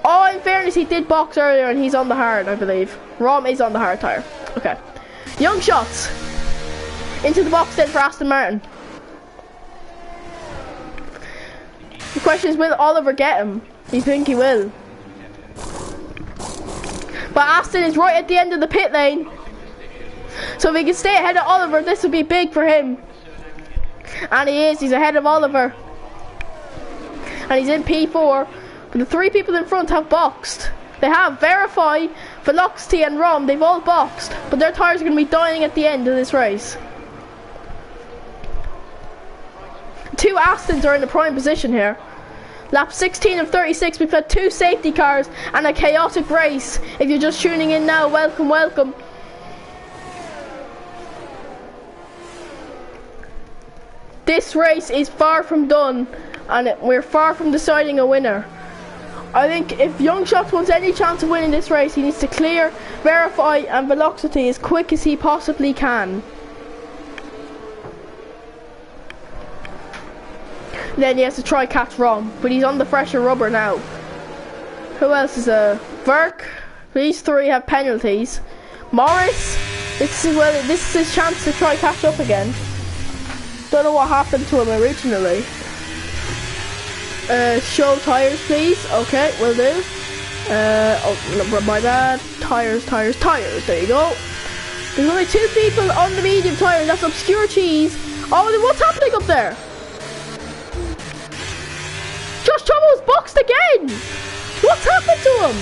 Oh, in fairness, he did box earlier and he's on the hard, I believe. Rom is on the hard tire. Okay. Young Shots into the box then for Aston Martin. The question is, will Oliver get him? Do you think he will? But Aston is right at the end of the pit lane. So if he can stay ahead of Oliver, this would be big for him. And he is. He's ahead of Oliver. And he's in P4. But the 3 people in front have boxed. They have Verify, Velocity and Rom. They've all boxed. But their tyres are going to be dying at the end of this race. 2 Astons are in the prime position here. Lap 16 of 36, we've had 2 safety cars and a chaotic race. If you're just tuning in now, welcome, welcome. This race is far from done and we're far from deciding a winner. I think if Young Shots wants any chance of winning this race, he needs to clear, Verify and Velocity as quick as he possibly can. Then he has to try catch Rom, but he's on the fresher rubber now. Who else is Verk? These 3 have penalties. Morris, this is his chance to try catch up again. Don't know what happened to him originally. Show tyres please. Okay, will do. Oh, my bad. Tyres. There you go. There's only 2 people on the medium tyres. That's Obscure Cheese. Oh, what's happening up there? Josh Tomo's boxed again! What's happened to him?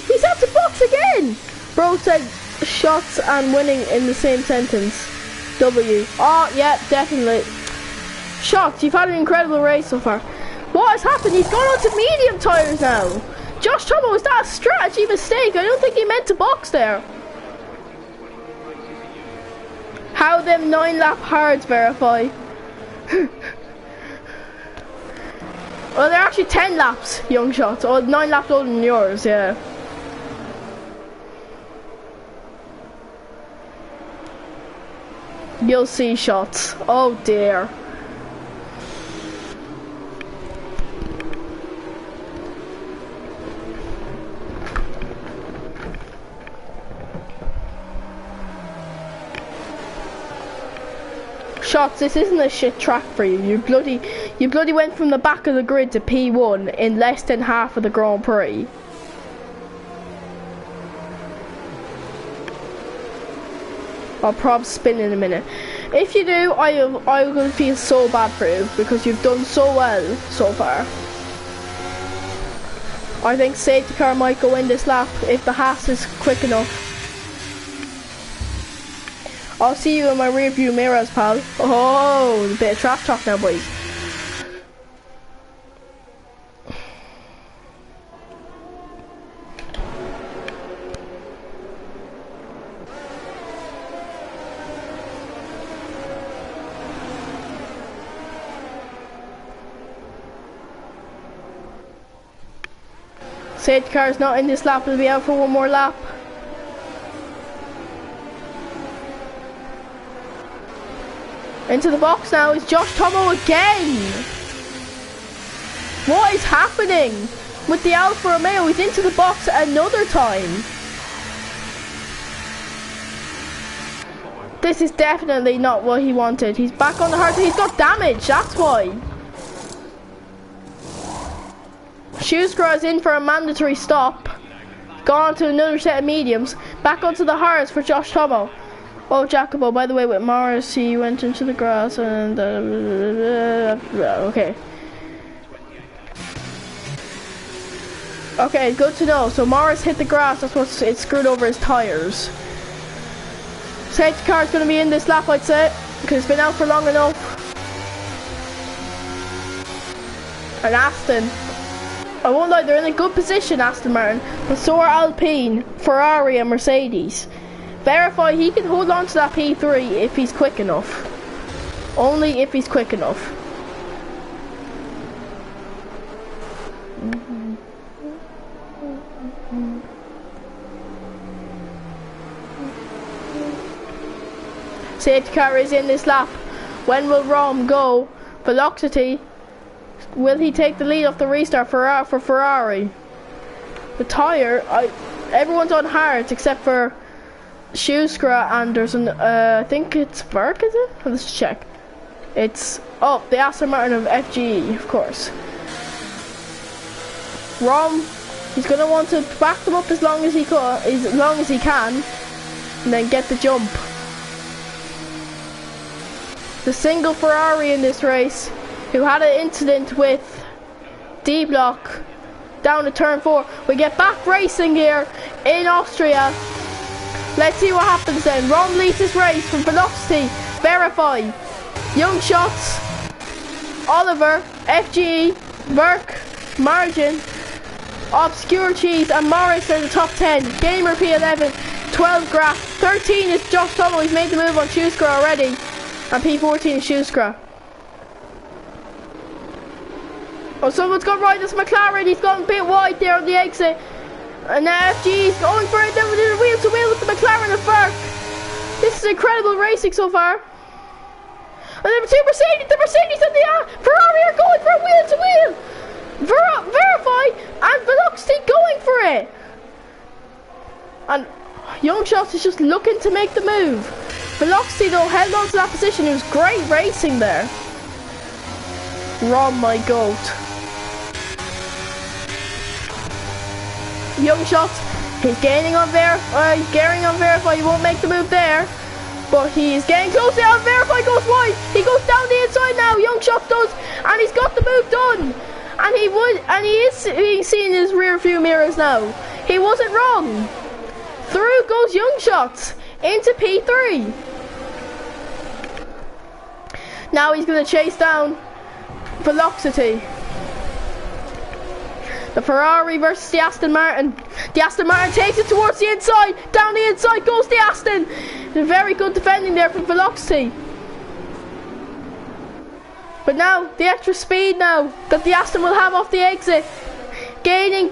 He's had to box again! Bro said shots and winning in the same sentence. W. Oh, yeah, definitely. Shots, you've had an incredible race so far. What has happened? He's gone on to medium tyres now. Josh Tomo, is that a strategy mistake? I don't think he meant to box there. How them 9-lap hards Verify? Well, they're actually 10 laps, Young Shots. Or 9 laps older than yours, yeah. You'll see Shots. Oh dear. Shots, this isn't a shit track for you. You bloody went from the back of the grid to P1 in less than half of the Grand Prix. I'll probably spin in a minute. If you do, I'm going to feel so bad for you because you've done so well so far. I think safety car might go in this lap if the Haas is quick enough. I'll see you in my rear view mirrors, pal. Oh, a bit of trash talk now, boys. Safety car's not in this lap, it'll be out for one more lap. Into the box now is Josh Tomo again. What is happening with the Alfa Romeo? He's into the box another time. This is definitely not what he wanted. He's back on the hard. He's got damage, that's why. Shoescrow is in for a mandatory stop. Gone to another set of mediums. Back onto the hards for Josh Tomo. Oh, Jacobo, by the way, with Morris, he went into the grass and... okay. Okay, good to know. So Morris hit the grass, that's what it screwed over his tyres. Safety car is going to be in this lap, I'd say, because it's been out for long enough. And Aston, I won't lie, they're in a good position, Aston Martin, but so are Alpine, Ferrari and Mercedes. Verify he can hold on to that P3 if he's quick enough. Only if he's quick enough. Safety car is in this lap. When will Rom go? Velocity. Will he take the lead off the restart for Ferrari? The tyre, everyone's on hards except for Shoescrow and there's an, I think it's Burke, is it? Let's check. It's, oh, the Aston Martin of FGE, of course. Rom, he's going to want to back them up as long as he can, and then get the jump. The single Ferrari in this race, who had an incident with D-Block down to turn 4. We get back racing here in Austria. Let's see what happens then. Ron leads this race from Velocity, Verify, Young Shots, Oliver, FGE, Burke, Margin, Obscure Cheese and Morris in the top 10. Gamer P11, 12 Graph, 13 is Josh Tomo, he's made the move on Shoescrow already. And P14 is Shoescrow. Oh, someone's got right, this McLaren, he's gone a bit wide there on the exit. And now FG is going for it, they're wheel to wheel with the McLaren and Burke. This is incredible racing so far. And then the Mercedes and the Ferrari are going for a wheel to wheel. Verify and Velocity going for it. And Young Shots is just looking to make the move. Velocity though held on to that position, it was great racing there. Ron, my goat. Young Shots, he's gaining on Verify, he won't make the move there. But he's getting close now, Verify goes wide, he goes down the inside now, Young Shots does, and he's got the move done. And he is being seen in his rear view mirrors now. He wasn't wrong. Through goes Young Shots into P3. Now he's going to chase down Velocity. The Ferrari versus the Aston Martin. The Aston Martin takes it towards the inside. Down the inside goes the Aston. Very good defending there from Velocity. But now, the extra speed now that the Aston will have off the exit. Gaining.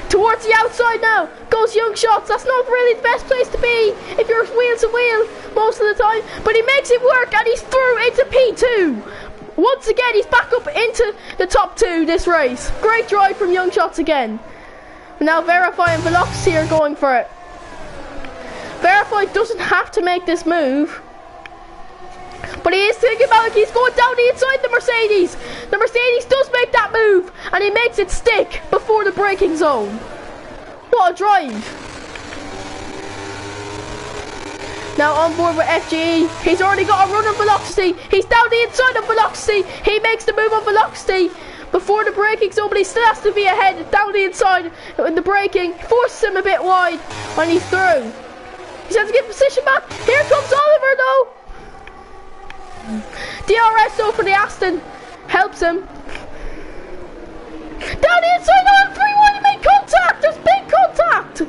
Towards the outside now goes Young Shots. That's not really the best place to be if you're wheel to wheel most of the time. But he makes it work and he's through into P2. Once again, he's back up into the top 2 this race. Great drive from Young Shots again. But now Verify and Velocity are going for it. Verify doesn't have to make this move. But he is thinking about it, he's going down the inside the Mercedes. The Mercedes does make that move, and he makes it stick before the braking zone. What a drive. Now on board with FGE, he's already got a run on Velocity. He's down the inside of Velocity. He makes the move on Velocity before the braking zone, but he still has to be ahead down the inside in the braking. Forces him a bit wide, and he's through. He's has to get position back. Here comes Oliver though. DRS though for the Aston. Helps him. Down the inside on 3-1, he made contact. There's big contact.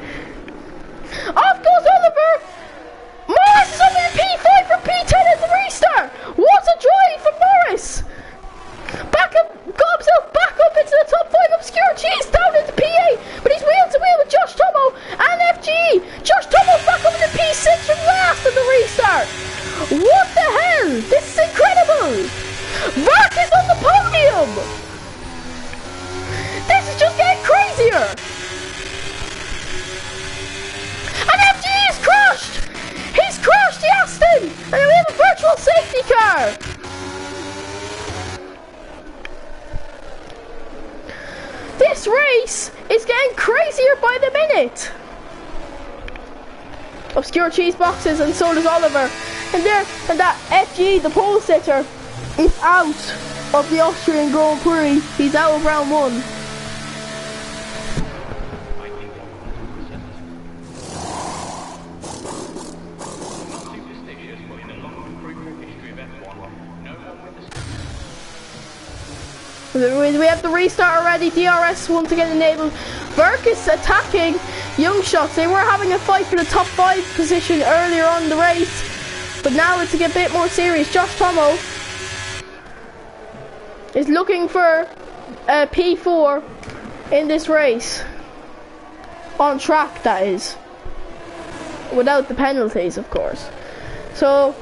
Off goes Oliver. Morris is over the P5 from P10 at the restart. What a drive from Morris. Back up, got himself back up into the top 5. Obscure Cheese down into P8, but he's wheel to wheel with Josh Tomo and FG. Josh Tomo's back up into P6 from last at the restart. What the hell? This is incredible. Mark is on the podium. This is just getting crazier. And FG is crushed. He's crushed the Aston, and we have a virtual safety car. This race is getting crazier by the minute. Obscure cheese boxes, and so does Oliver. And that FG, the pole sitter, is out of the Austrian Grand Prix. He's out of round 1. We have the restart already. DRS once again enabled. Burke is attacking Young Shots. They were having a fight for the top 5 position earlier on in the race, but now it's a bit more serious. Josh Tomo is looking for a P4 in this race. On track, that is. Without the penalties, of course. So,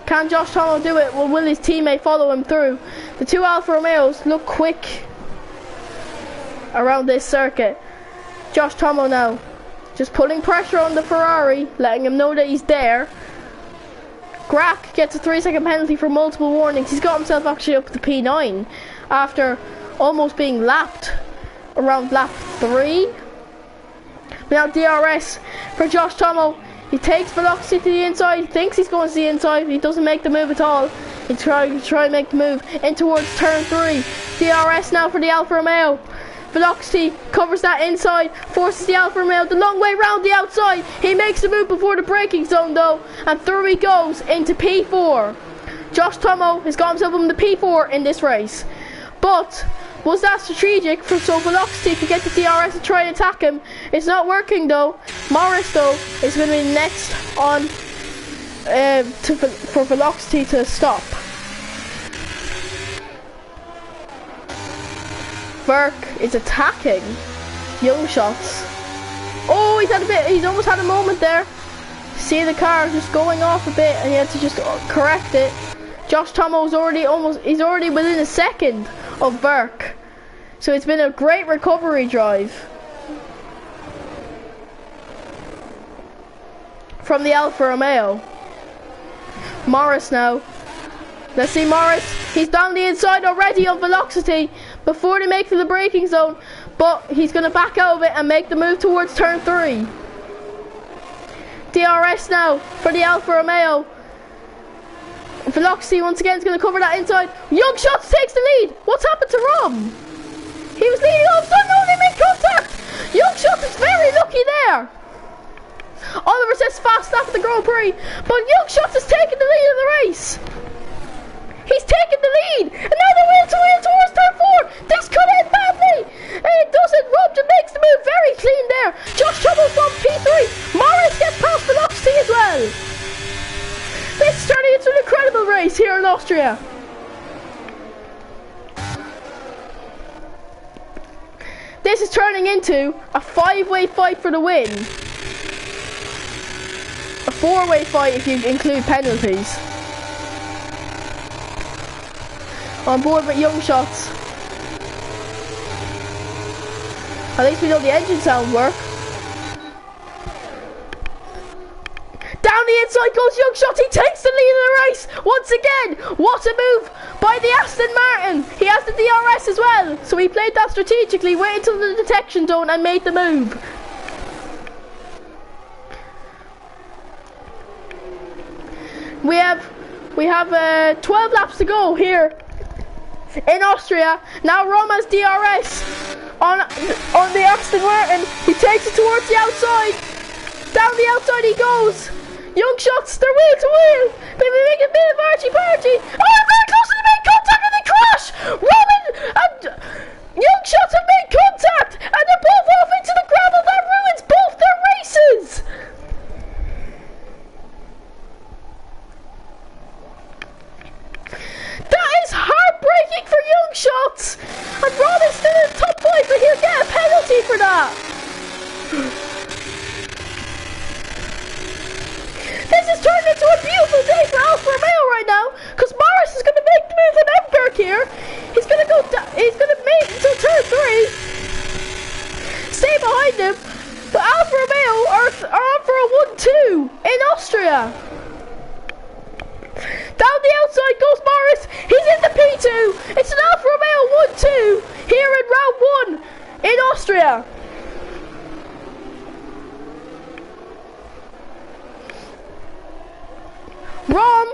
can Josh Tomo do it? Well, will his teammate follow him through? The two Alfa Romeos look quick around this circuit. Josh Tomo now just putting pressure on the Ferrari, letting him know that he's there. Grack gets a 3-second penalty for multiple warnings. He's got himself actually up to P9 after almost being lapped around lap 3. Now DRS for Josh Tomo. He takes velocity to the inside, thinks he's going to the inside, he doesn't make the move at all. He tries to make the move in towards turn 3. DRS now for the Alfa Romeo. Velocity covers that inside, forces the Alfa Romeo the long way round the outside. He makes the move before the braking zone though, and through he goes into P4. Josh Tomo has got himself on the P4 in this race. But was that strategic for Velocity to get the DRS to try and attack him? It's not working though. Morris though is going to be next on for Velocity to stop. Burke is attacking Young Shots. Oh, he's almost had a moment there. See the car just going off a bit, and he had to just correct it. Josh Tomo is he's already within a second of Burke. So it's been a great recovery drive from the Alfa Romeo. Morris now. Let's see Morris. He's down the inside already on Velocity before they make for the braking zone, but he's going to back out of it and make the move towards turn 3. DRS now for the Alfa Romeo. Velocity once again is going to cover that inside. Young Shots takes the lead. What's happened to Rom? He was leading off, so no, they made contact. Young Shots is very lucky there. Oliver says fast after the Grand Prix, but Young Shots has taken the lead of the race. He's taken the lead, and now they're wheel to wheel towards turn 4. This could end badly, and it doesn't. Robson makes the move very clean there. Josh Tomo's on P3. Morris gets past Velocity as well. This is turning into an incredible race here in Austria. This is turning into a 5-way fight for the win. A 4-way fight if you include penalties. On board with Young Shots. At least we know the engine sound work. Down the inside goes Young Shots. He takes the lead of the race once again. What a move by the Aston Martin. He has the DRS as well, so he played that strategically, waited until the detection zone and made the move. We have 12 laps to go here in Austria. Now Roma's DRS on the Aston Martin. He takes it towards the outside. Down the outside he goes. Young shots, they're wheel to wheel. Maybe make a bit of archy-bargy. Oh, very close to the main contact and they crash. Roman and Young shots have made contact and they're both off into the gravel. That ruins both their races. That is heartbreaking for Young shots. And Roman's still in the top 5, but he'll get a penalty for that. This is turned into a beautiful day for Alfa Romeo right now, because Morris is going to make the move on Emberg here. He's going to go. He's going to make it until turn 3. Stay behind him. But Alfa Romeo are on for a 1-2 in Austria. Down the outside goes Morris. He's in the P2. It's an Alfa Romeo 1-2 here in round 1 in Austria. Rom,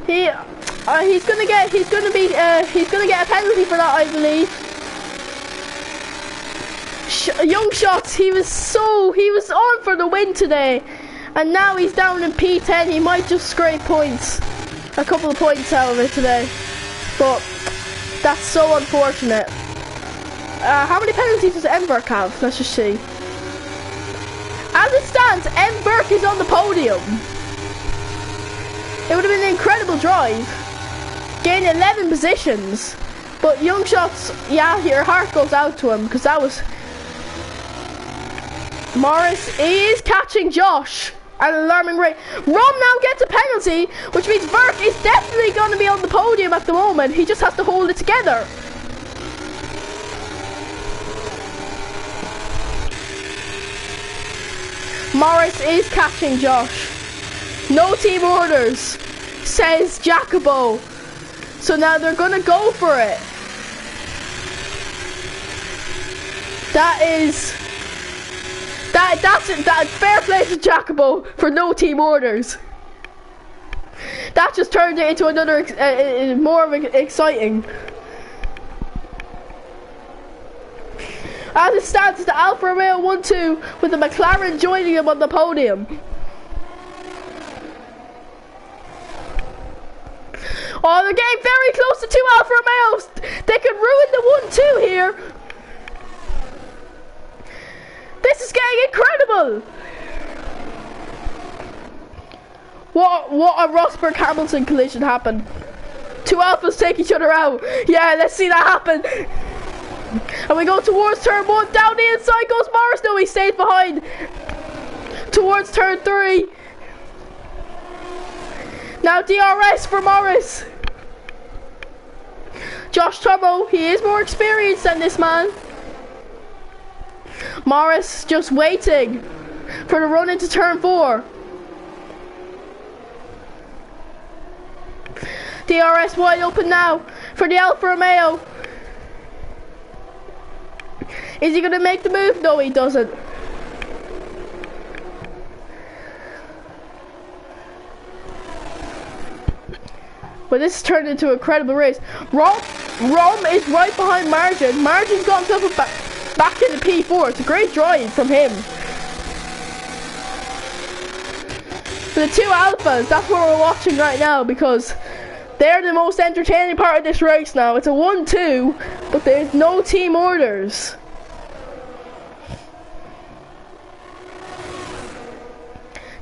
he's gonna get a penalty for that, I believe. Young shots, he was on for the win today, and now he's down in P10. He might just scrape points, a couple of points out of it today, but that's so unfortunate. How many penalties does Emberg have? Let's just see. As it stands, Emberg is on the podium. It would have been an incredible drive. Gained 11 positions. But Young shots, yeah, your heart goes out to him because that was... Morris is catching Josh at an alarming rate. Rom now gets a penalty, which means Verk is definitely going to be on the podium at the moment. He just has to hold it together. Morris is catching Josh. No team orders, says Jacobo. So now they're gonna go for it. That's fair play to Jacobo for no team orders. That just turned it into another more of exciting. As it stands, it's the Alfa Romeo 1-2 with the McLaren joining him on the podium. Oh, they're getting very close to 2 Alfa Romeos. They could ruin the 1-2 here. This is getting incredible. What a Rosberg-Hamilton collision happened. 2 Alphas take each other out. Yeah, let's see that happen. And we go towards turn 1. Down the inside goes Morris. No, he stays behind. Towards turn 3. Now DRS for Morris. Josh Tomo, he is more experienced than this man. Morris just waiting for the run into turn 4. DRS wide open now for the Alfa Romeo. Is he going to make the move? No, he doesn't. But this has turned into a credible race. Rom is right behind Margin. Margin's got himself back in the P4. It's a great drive from him. For the 2 Alphas, that's what we're watching right now because they're the most entertaining part of this race now. It's a 1-2, but there's no team orders.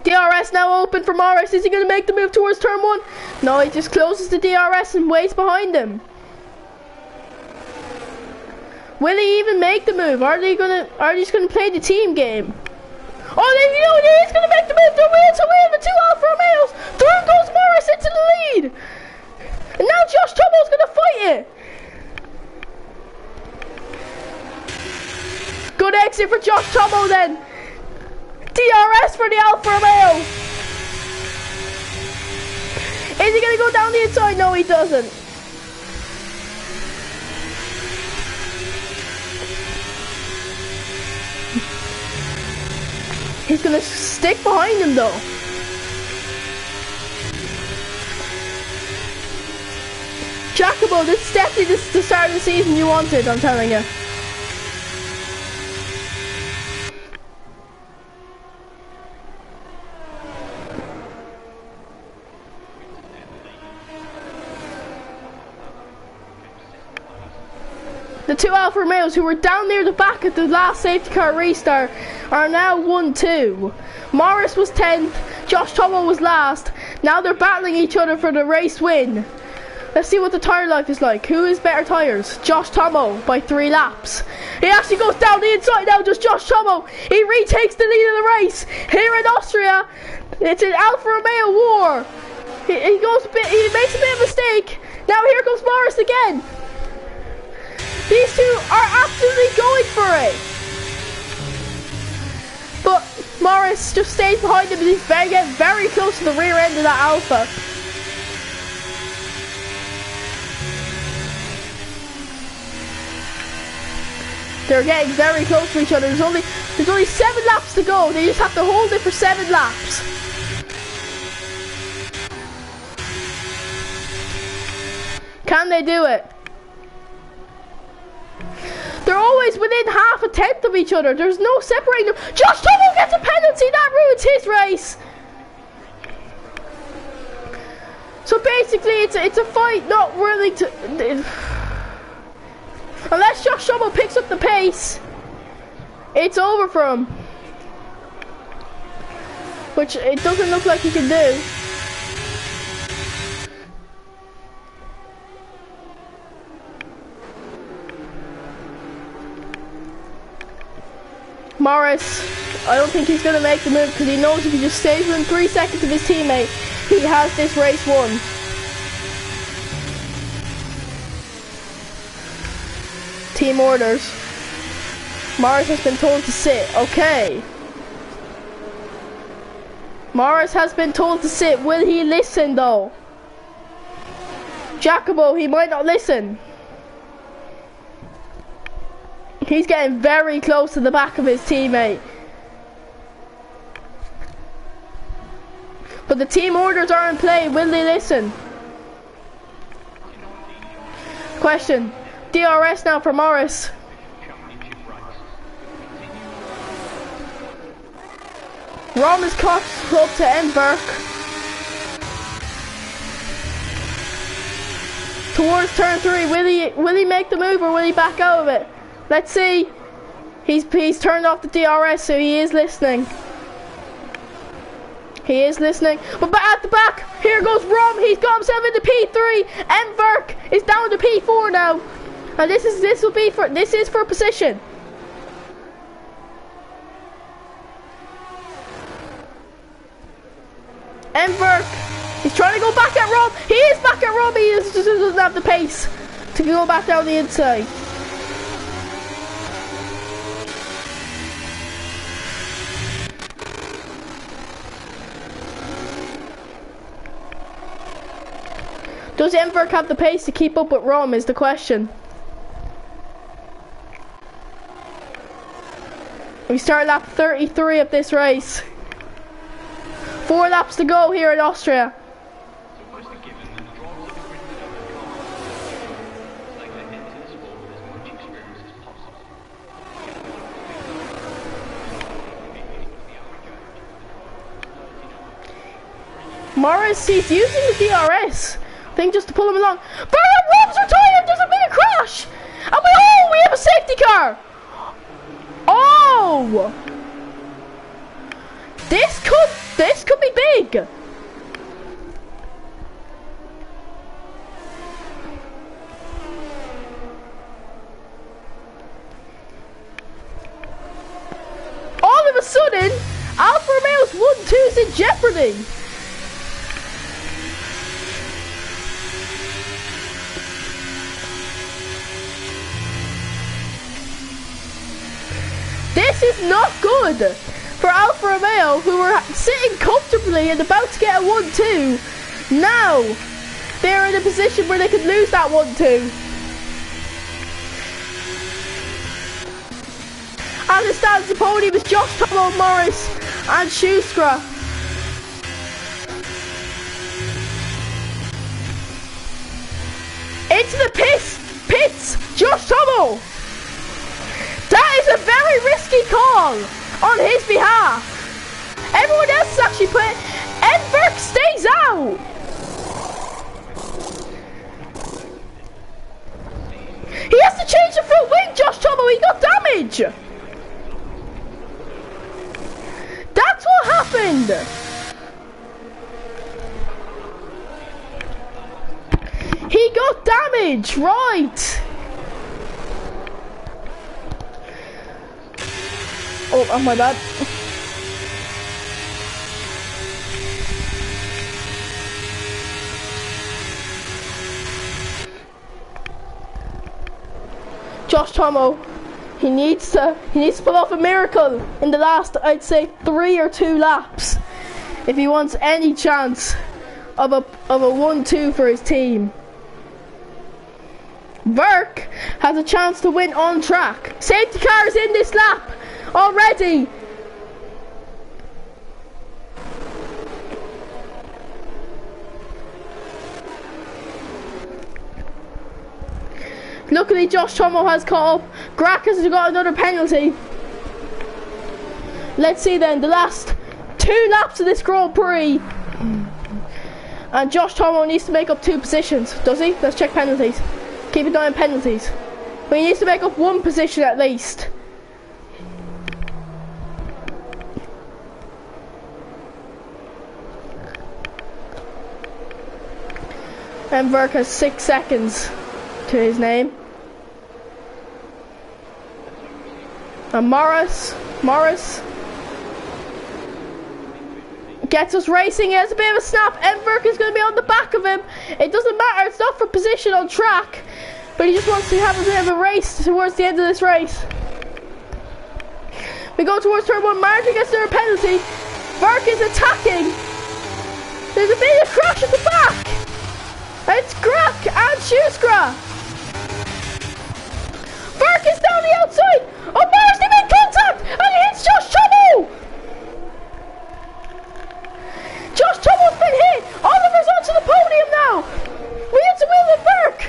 DRS now open for Morris. Is he going to make the move towards turn 1? No, he just closes the DRS and waits behind him. Will he even make the move? Are they just going to play the team game? Oh, you know what? He's going to make the move. They're wheel to wheel. The 2 Alfa Romeos. Through goes Morris into the lead. And now Josh Tomo's going to fight it. Good exit for Josh Tomo then. DRS for the Alfa Romeo. Is he going to go down the inside? No, he doesn't. He's going to stick behind him though. Jacobo, this is definitely the start of the season you wanted, I'm telling you. The two Alfa Romeos who were down near the back at the last safety car restart are now 1-2. Morris was 10th, Josh Tomo was last. Now they're battling each other for the race win. Let's see what the tyre life is like. Who has better tyres? Josh Tomo by 3 laps. He actually goes down the inside now, just Josh Tomo. He retakes the lead of the race. Here in Austria, it's an Alfa Romeo war. He makes a bit of a mistake. Now here comes Morris again. These two are absolutely going for it. But Morris just stays behind him and he's getting very close to the rear end of that Alfa. They're getting very close to each other. There's only 7 laps to go. They just have to hold it for 7 laps. Can they do it? They're always within half a tenth of each other. There's no separating them. Josh Tomo gets a penalty. That ruins his race. So basically, it's a fight not really to... Unless Josh Tomo picks up the pace, it's over for him. Which it doesn't look like he can do. Morris, I don't think he's going to make the move because he knows if he just stays within 3 seconds of his teammate, he has this race won. Team orders. Morris has been told to sit. Okay. Morris has been told to sit. Will he listen though? Jacobo, he might not listen. He's getting very close to the back of his teammate. But the team orders are in play. Will they listen? Question. DRS now for Morris. Rom is caught up to Enberg. Towards turn 3. Will he make the move or will he back out of it? Let's see. He's turned off the DRS, so he is listening. He is listening. But at the back, here goes Rom. He's got himself into P3. Enberg is down to P4 now. And this is for position. Enberg, he's trying to go back at Rom. He is back at Rom. He just doesn't have the pace to go back down the inside. Does Enberg have the pace to keep up with Rom is the question. We start lap 33 of this race. 4 laps to go here in Austria. Morris, he's using the DRS. I think just to pull him along. But Rom's retired. There's a big crash. And we have a safety car. Oh! This could be big. All of a sudden, Alfa Romeo's 1-2's in jeopardy. This is not good for Alfa Romeo, who were sitting comfortably and about to get a 1-2. Now they're in a position where they could lose that 1-2. As it stands, the podium is Josh Tomo, Morris and Schustra. Into the pits, Josh Tomo. That is a very risky call on his behalf. Everyone else is actually playing. Enberg stays out. He has to change the front wing, Josh Tomo. He got damage. That's what happened. He got damage, right. Oh, my bad. Josh Tomo, he needs to pull off a miracle in the last, I'd say, 3 or 2 laps if he wants any chance of a 1-2 for his team. Verk has a chance to win on track. Safety car is in this lap already. Luckily, Josh Tomo has caught up. Grack has got another penalty. Let's see then, the last 2 laps of this Grand Prix. And Josh Tomo needs to make up 2 positions, does he? Let's check penalties. Keep an eye on penalties. But he needs to make up 1 position at least. And Verk has 6 seconds to his name. And Morris gets us racing. He has a bit of a snap. Verk is going to be on the back of him. It doesn't matter, it's not for position on track, but he just wants to have a bit of a race towards the end of this race. We go towards turn 1. Martin gets their penalty. Verk is attacking. There's a bit of crash at the back. It's Grack and Schuskra. Verk is down the outside. Oh, Morris, they make contact, and it hits Josh Tomo. Josh Tomo's been hit. Oliver's onto the podium now. Wheel to wheel with Verk.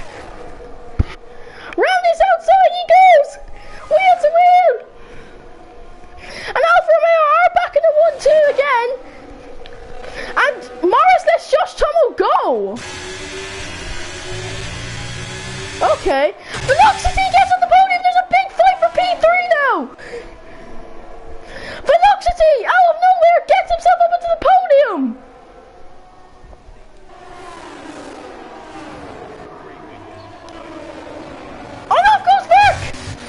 Round his outside he goes. Wheel to wheel. And Alfa Romeo are back in the 1-2 again. And Morris lets Josh Tomo go. Okay. Velocity gets on the podium. There's a big fight for P3 now. Velocity, out of nowhere, gets himself up into the podium. Oh no, of course, Verk.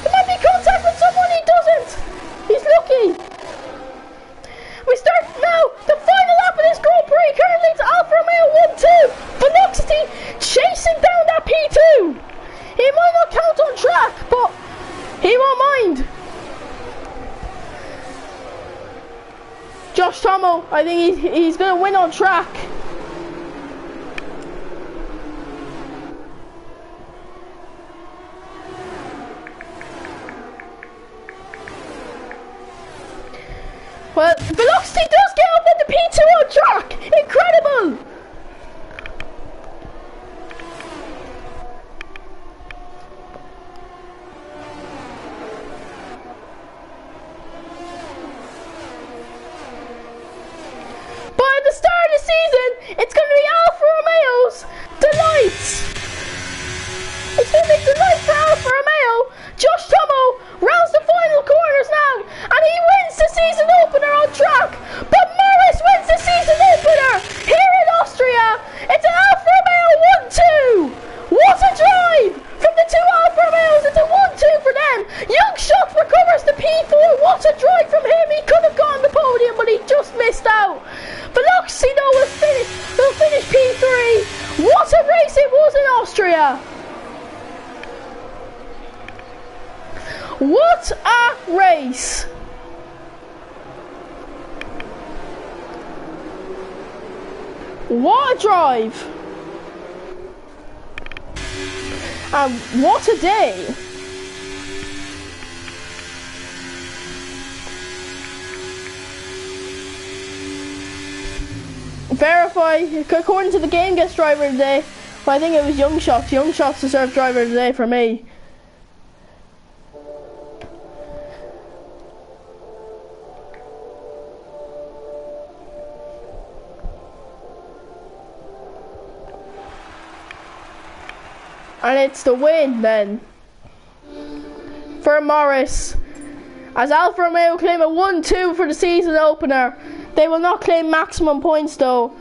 There might be contact with someone, he doesn't. He's lucky. We start now the final lap of this Grand Prix. Currently it's Alfa Romeo 1-2. Velocity chasing down that P2. He might not count on track, but he won't mind. Josh Tomo, I think he's going to win on track. Well, Velocity does get up at the P2 on track. Incredible. It's going to be Alfa Romeo's delights. It's going to be delight for Alfa Romeo. Josh Tomo rounds the final corners now, and he wins the season opener on track. But Morris wins the season opener here in Austria. It's an Alfa Romeo 1-2. What a drive from the 2 Alfa Romeos. It's a 1-2 for them. Young Shot recovers the P4. What a drive from him. He could have gotten the podium, but he just missed out. Velocity though will finish P3. What a race it was in Austria. What a race. What a drive. And what a day. Verify, according to the game guest driver today, well, I think it was Young Shots. Young Shots deserved driver today for me. And it's the win then for Morris. As Alfa Romeo claim a 1-2 for the season opener. They will not claim maximum points though,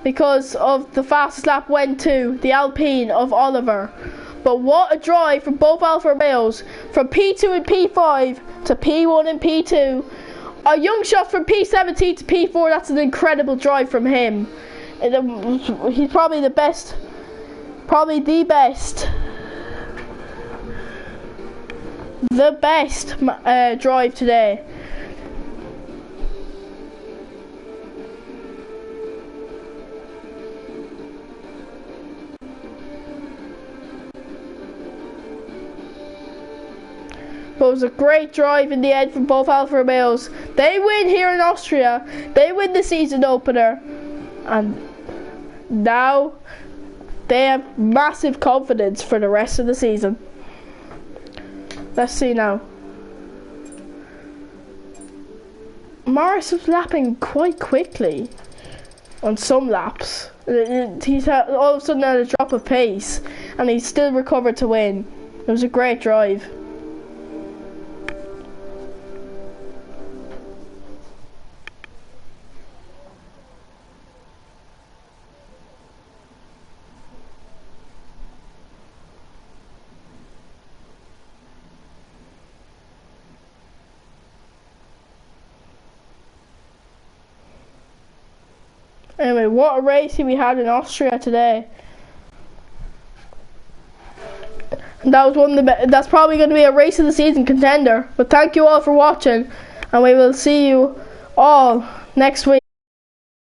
because of the fastest lap went to the Alpine of Oliver. But what a drive from both Alfa Romeos, from P2 and P5 to P1 and P2. A young shot from P17 to P4, that's an incredible drive from him. He's probably the best, the best drive today. But it was a great drive in the end from both Alfa Romeos. They win here in Austria. They win the season opener. And now they have massive confidence for the rest of the season. Let's see now. Morris was lapping quite quickly on some laps. He's all of a sudden had a drop of pace and he still recovered to win. It was a great drive. Anyway, what a race we had in Austria today. That was one of the that's probably going to be a race of the season contender. But thank you all for watching, and we will see you all next week.